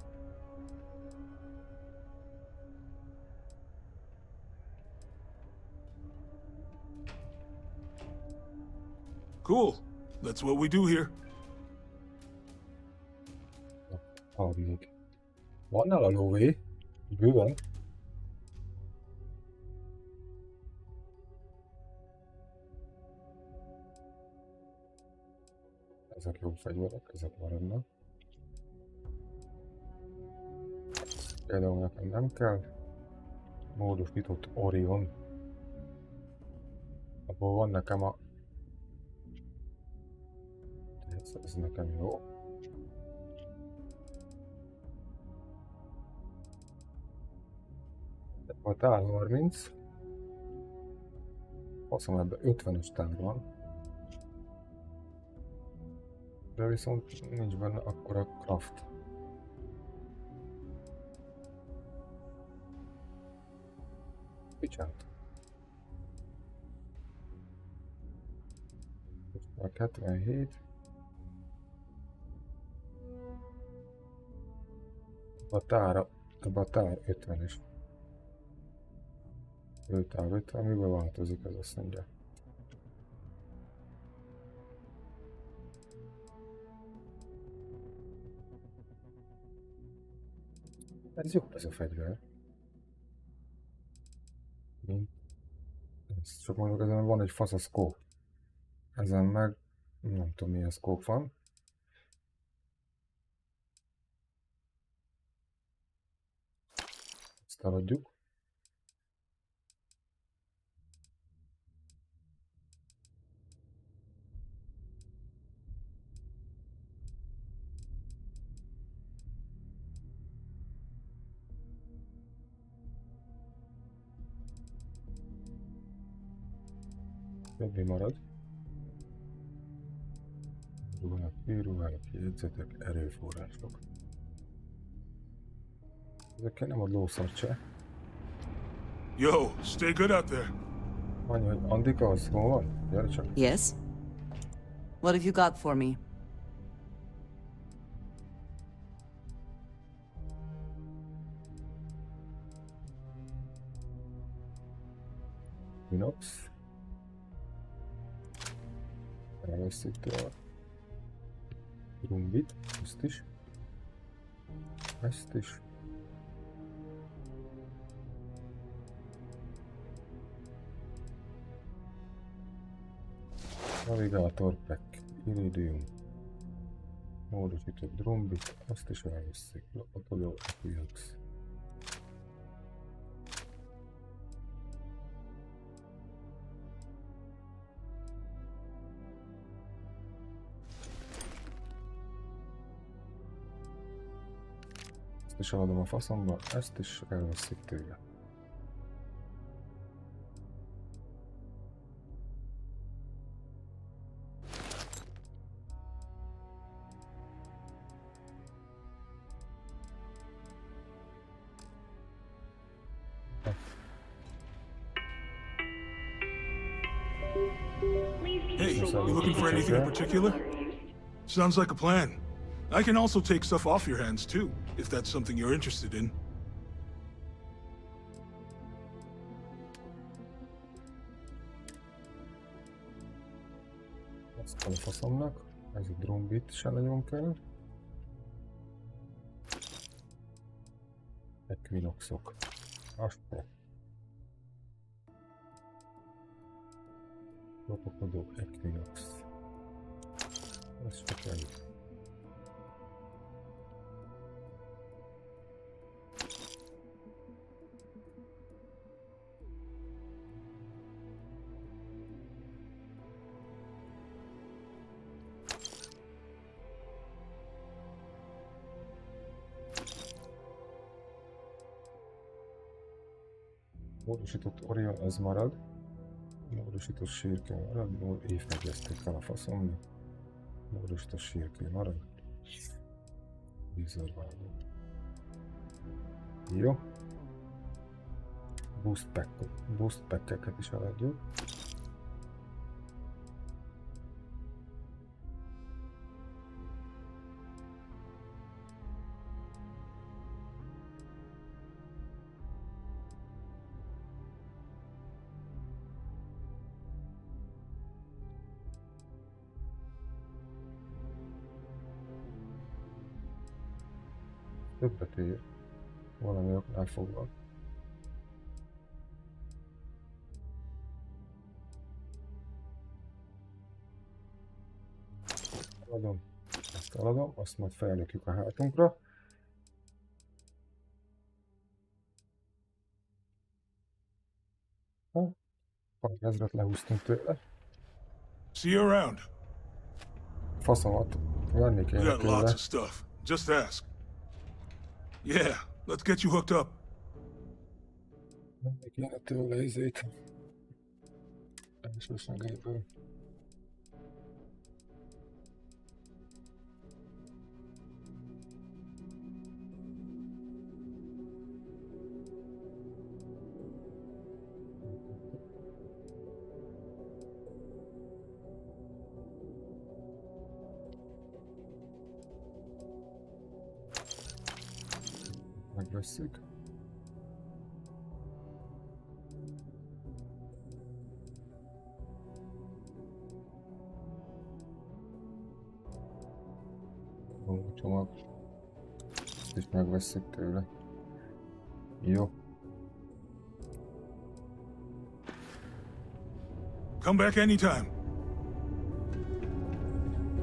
S23: Cool. That's what we do here.
S2: Még. Van nála lóvé? Bőven. Ezek jó fegyverek, ezek maradnak. Például nekem nem kell. Módosított Orion. Abból van nekem a... Ez nekem jó. A tár 30. Faszom, ebben 50-es tár van. De viszont nincs benne akkora craft. Picsát. A 77. A tár 50-es. Tár 50, miben változik ez, azt mondja. Ez jó, ez a fegyver. Ez csak mondjuk ezen van egy fasz a scope. Ezen meg nem tudom milyen scope van. Ezt eladjuk. Többi marad. Ruhák, kiruhák, jegyzetek, erőforrások. Ezekkel nem ad lószart se.
S23: Yo, stay good out there.
S2: Annyi, hogy Andika, az hol van? Gyere csak.
S4: Yes? What have you got for me?
S2: Minox. Elvesztük tőle. Rumbit, ezt is. Ezt is. Navigátor pack, iridium. Módosított drumbit, azt is elveszik. Lapatoló, equinox. Ezt is eladom a faszomba, ezt is elveszik tőle.
S23: Hey, you looking for anything in particular? Sounds like a plan. I can also take stuff off your hands too, if that's something you're interested in.
S2: Ezt a faszomnak, ez a drumbit se nagyon kell. Equinoxok. Azt lopakodó Equinox. Ez csak elég. Módosított Orion, ez marad. Módosított sírke marad, évfegyezték el a faszomnak. Módosított sírke marad. Vízorváló. Jó. Boost pack-eket is eladjuk. Többet ér. Valami oknál fogva. Eladom. Ezt eladom, azt majd felnökjük a hátunkra. Ha? 6000-et lehúztunk tőle.
S23: See you around.
S2: Faszomat. Venni
S23: We
S2: kéne
S23: got lots
S2: tőle.
S23: of stuff. Just ask. Yeah, let's get you hooked up.
S2: Venni kéne tőle izét. Elsősegélyből. Megvesszük. Ó, csomag. Ezt is megvesszük tőle. Jó.
S23: Come back anytime.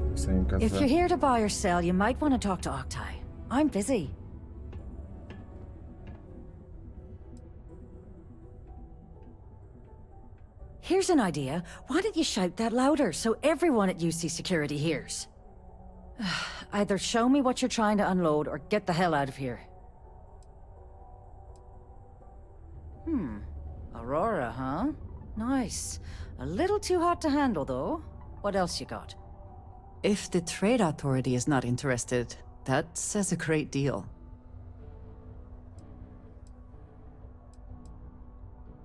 S2: Köszönjük ezzel.
S7: If you're here to buy or sell, you might want to talk to Octai. I'm busy. Here's an idea. Why don't you shout that louder so everyone at UC Security hears? Either show me what you're trying to unload or get the hell out of here. Aurora, huh? Nice. A little too hot to handle, though. What else you got?
S4: If the Trade Authority is not interested, that says a great deal.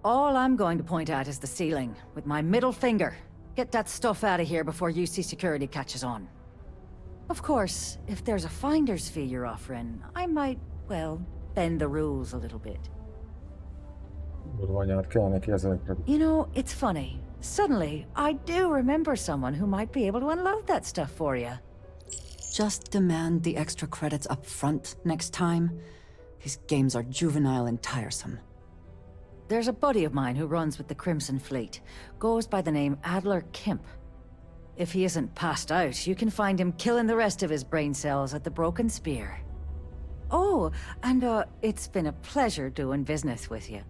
S7: All I'm going to point at is the ceiling, with my middle finger. Get that stuff out of here before UC Security catches on. Of course, if there's a finder's fee you're offering, I might, well, bend the rules a little bit. You know, it's funny. Suddenly, I do remember someone who might be able to unload that stuff for you.
S4: Just demand the extra credits up front next time. These games are juvenile and tiresome.
S7: There's a buddy of mine who runs with the Crimson Fleet. Goes by the name Adler Kemp. If he isn't passed out, you can find him killing the rest of his brain cells at the Broken Spear. Oh, and it's been a pleasure doing business with you.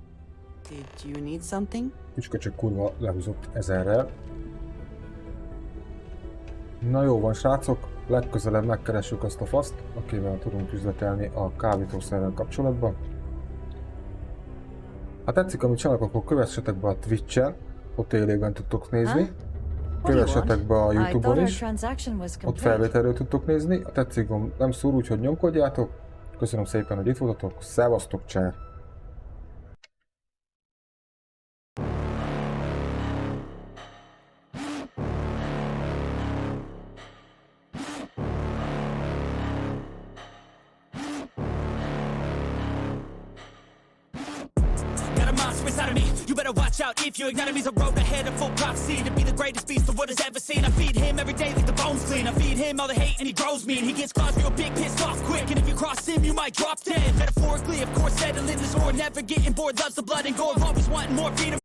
S4: Did you need something?
S2: Tücsköcsök kurva lehúzott 1000-rel. Na jó van, srácok, legközelebb megkeressük azt a faszt, akivel tudunk üzletelni a kábítószerrel kapcsolatban. Ha tetszik, amit csinálok, akkor kövessetek be a Twitch-en, ott élőben tudtok nézni. Kövessetek be a YouTube-on is, ott felvételről tudtok nézni. Ha tetszik, nem szúr, úgyhogy nyomkodjátok. Köszönöm szépen, hogy itt voltatok, szevasztok, csár!
S1: Inside of me, you better watch out if you ignite me. A road ahead of full prophecy to be the greatest beast the world has ever seen. I feed him every day like the bones clean. I feed him all the hate and he grows me. And he gets claws real big, pissed off quick. And if you cross him, you might drop dead. Metaphorically, of course, settling the score, never getting bored. Loves the blood and gore, always wanting more freedom.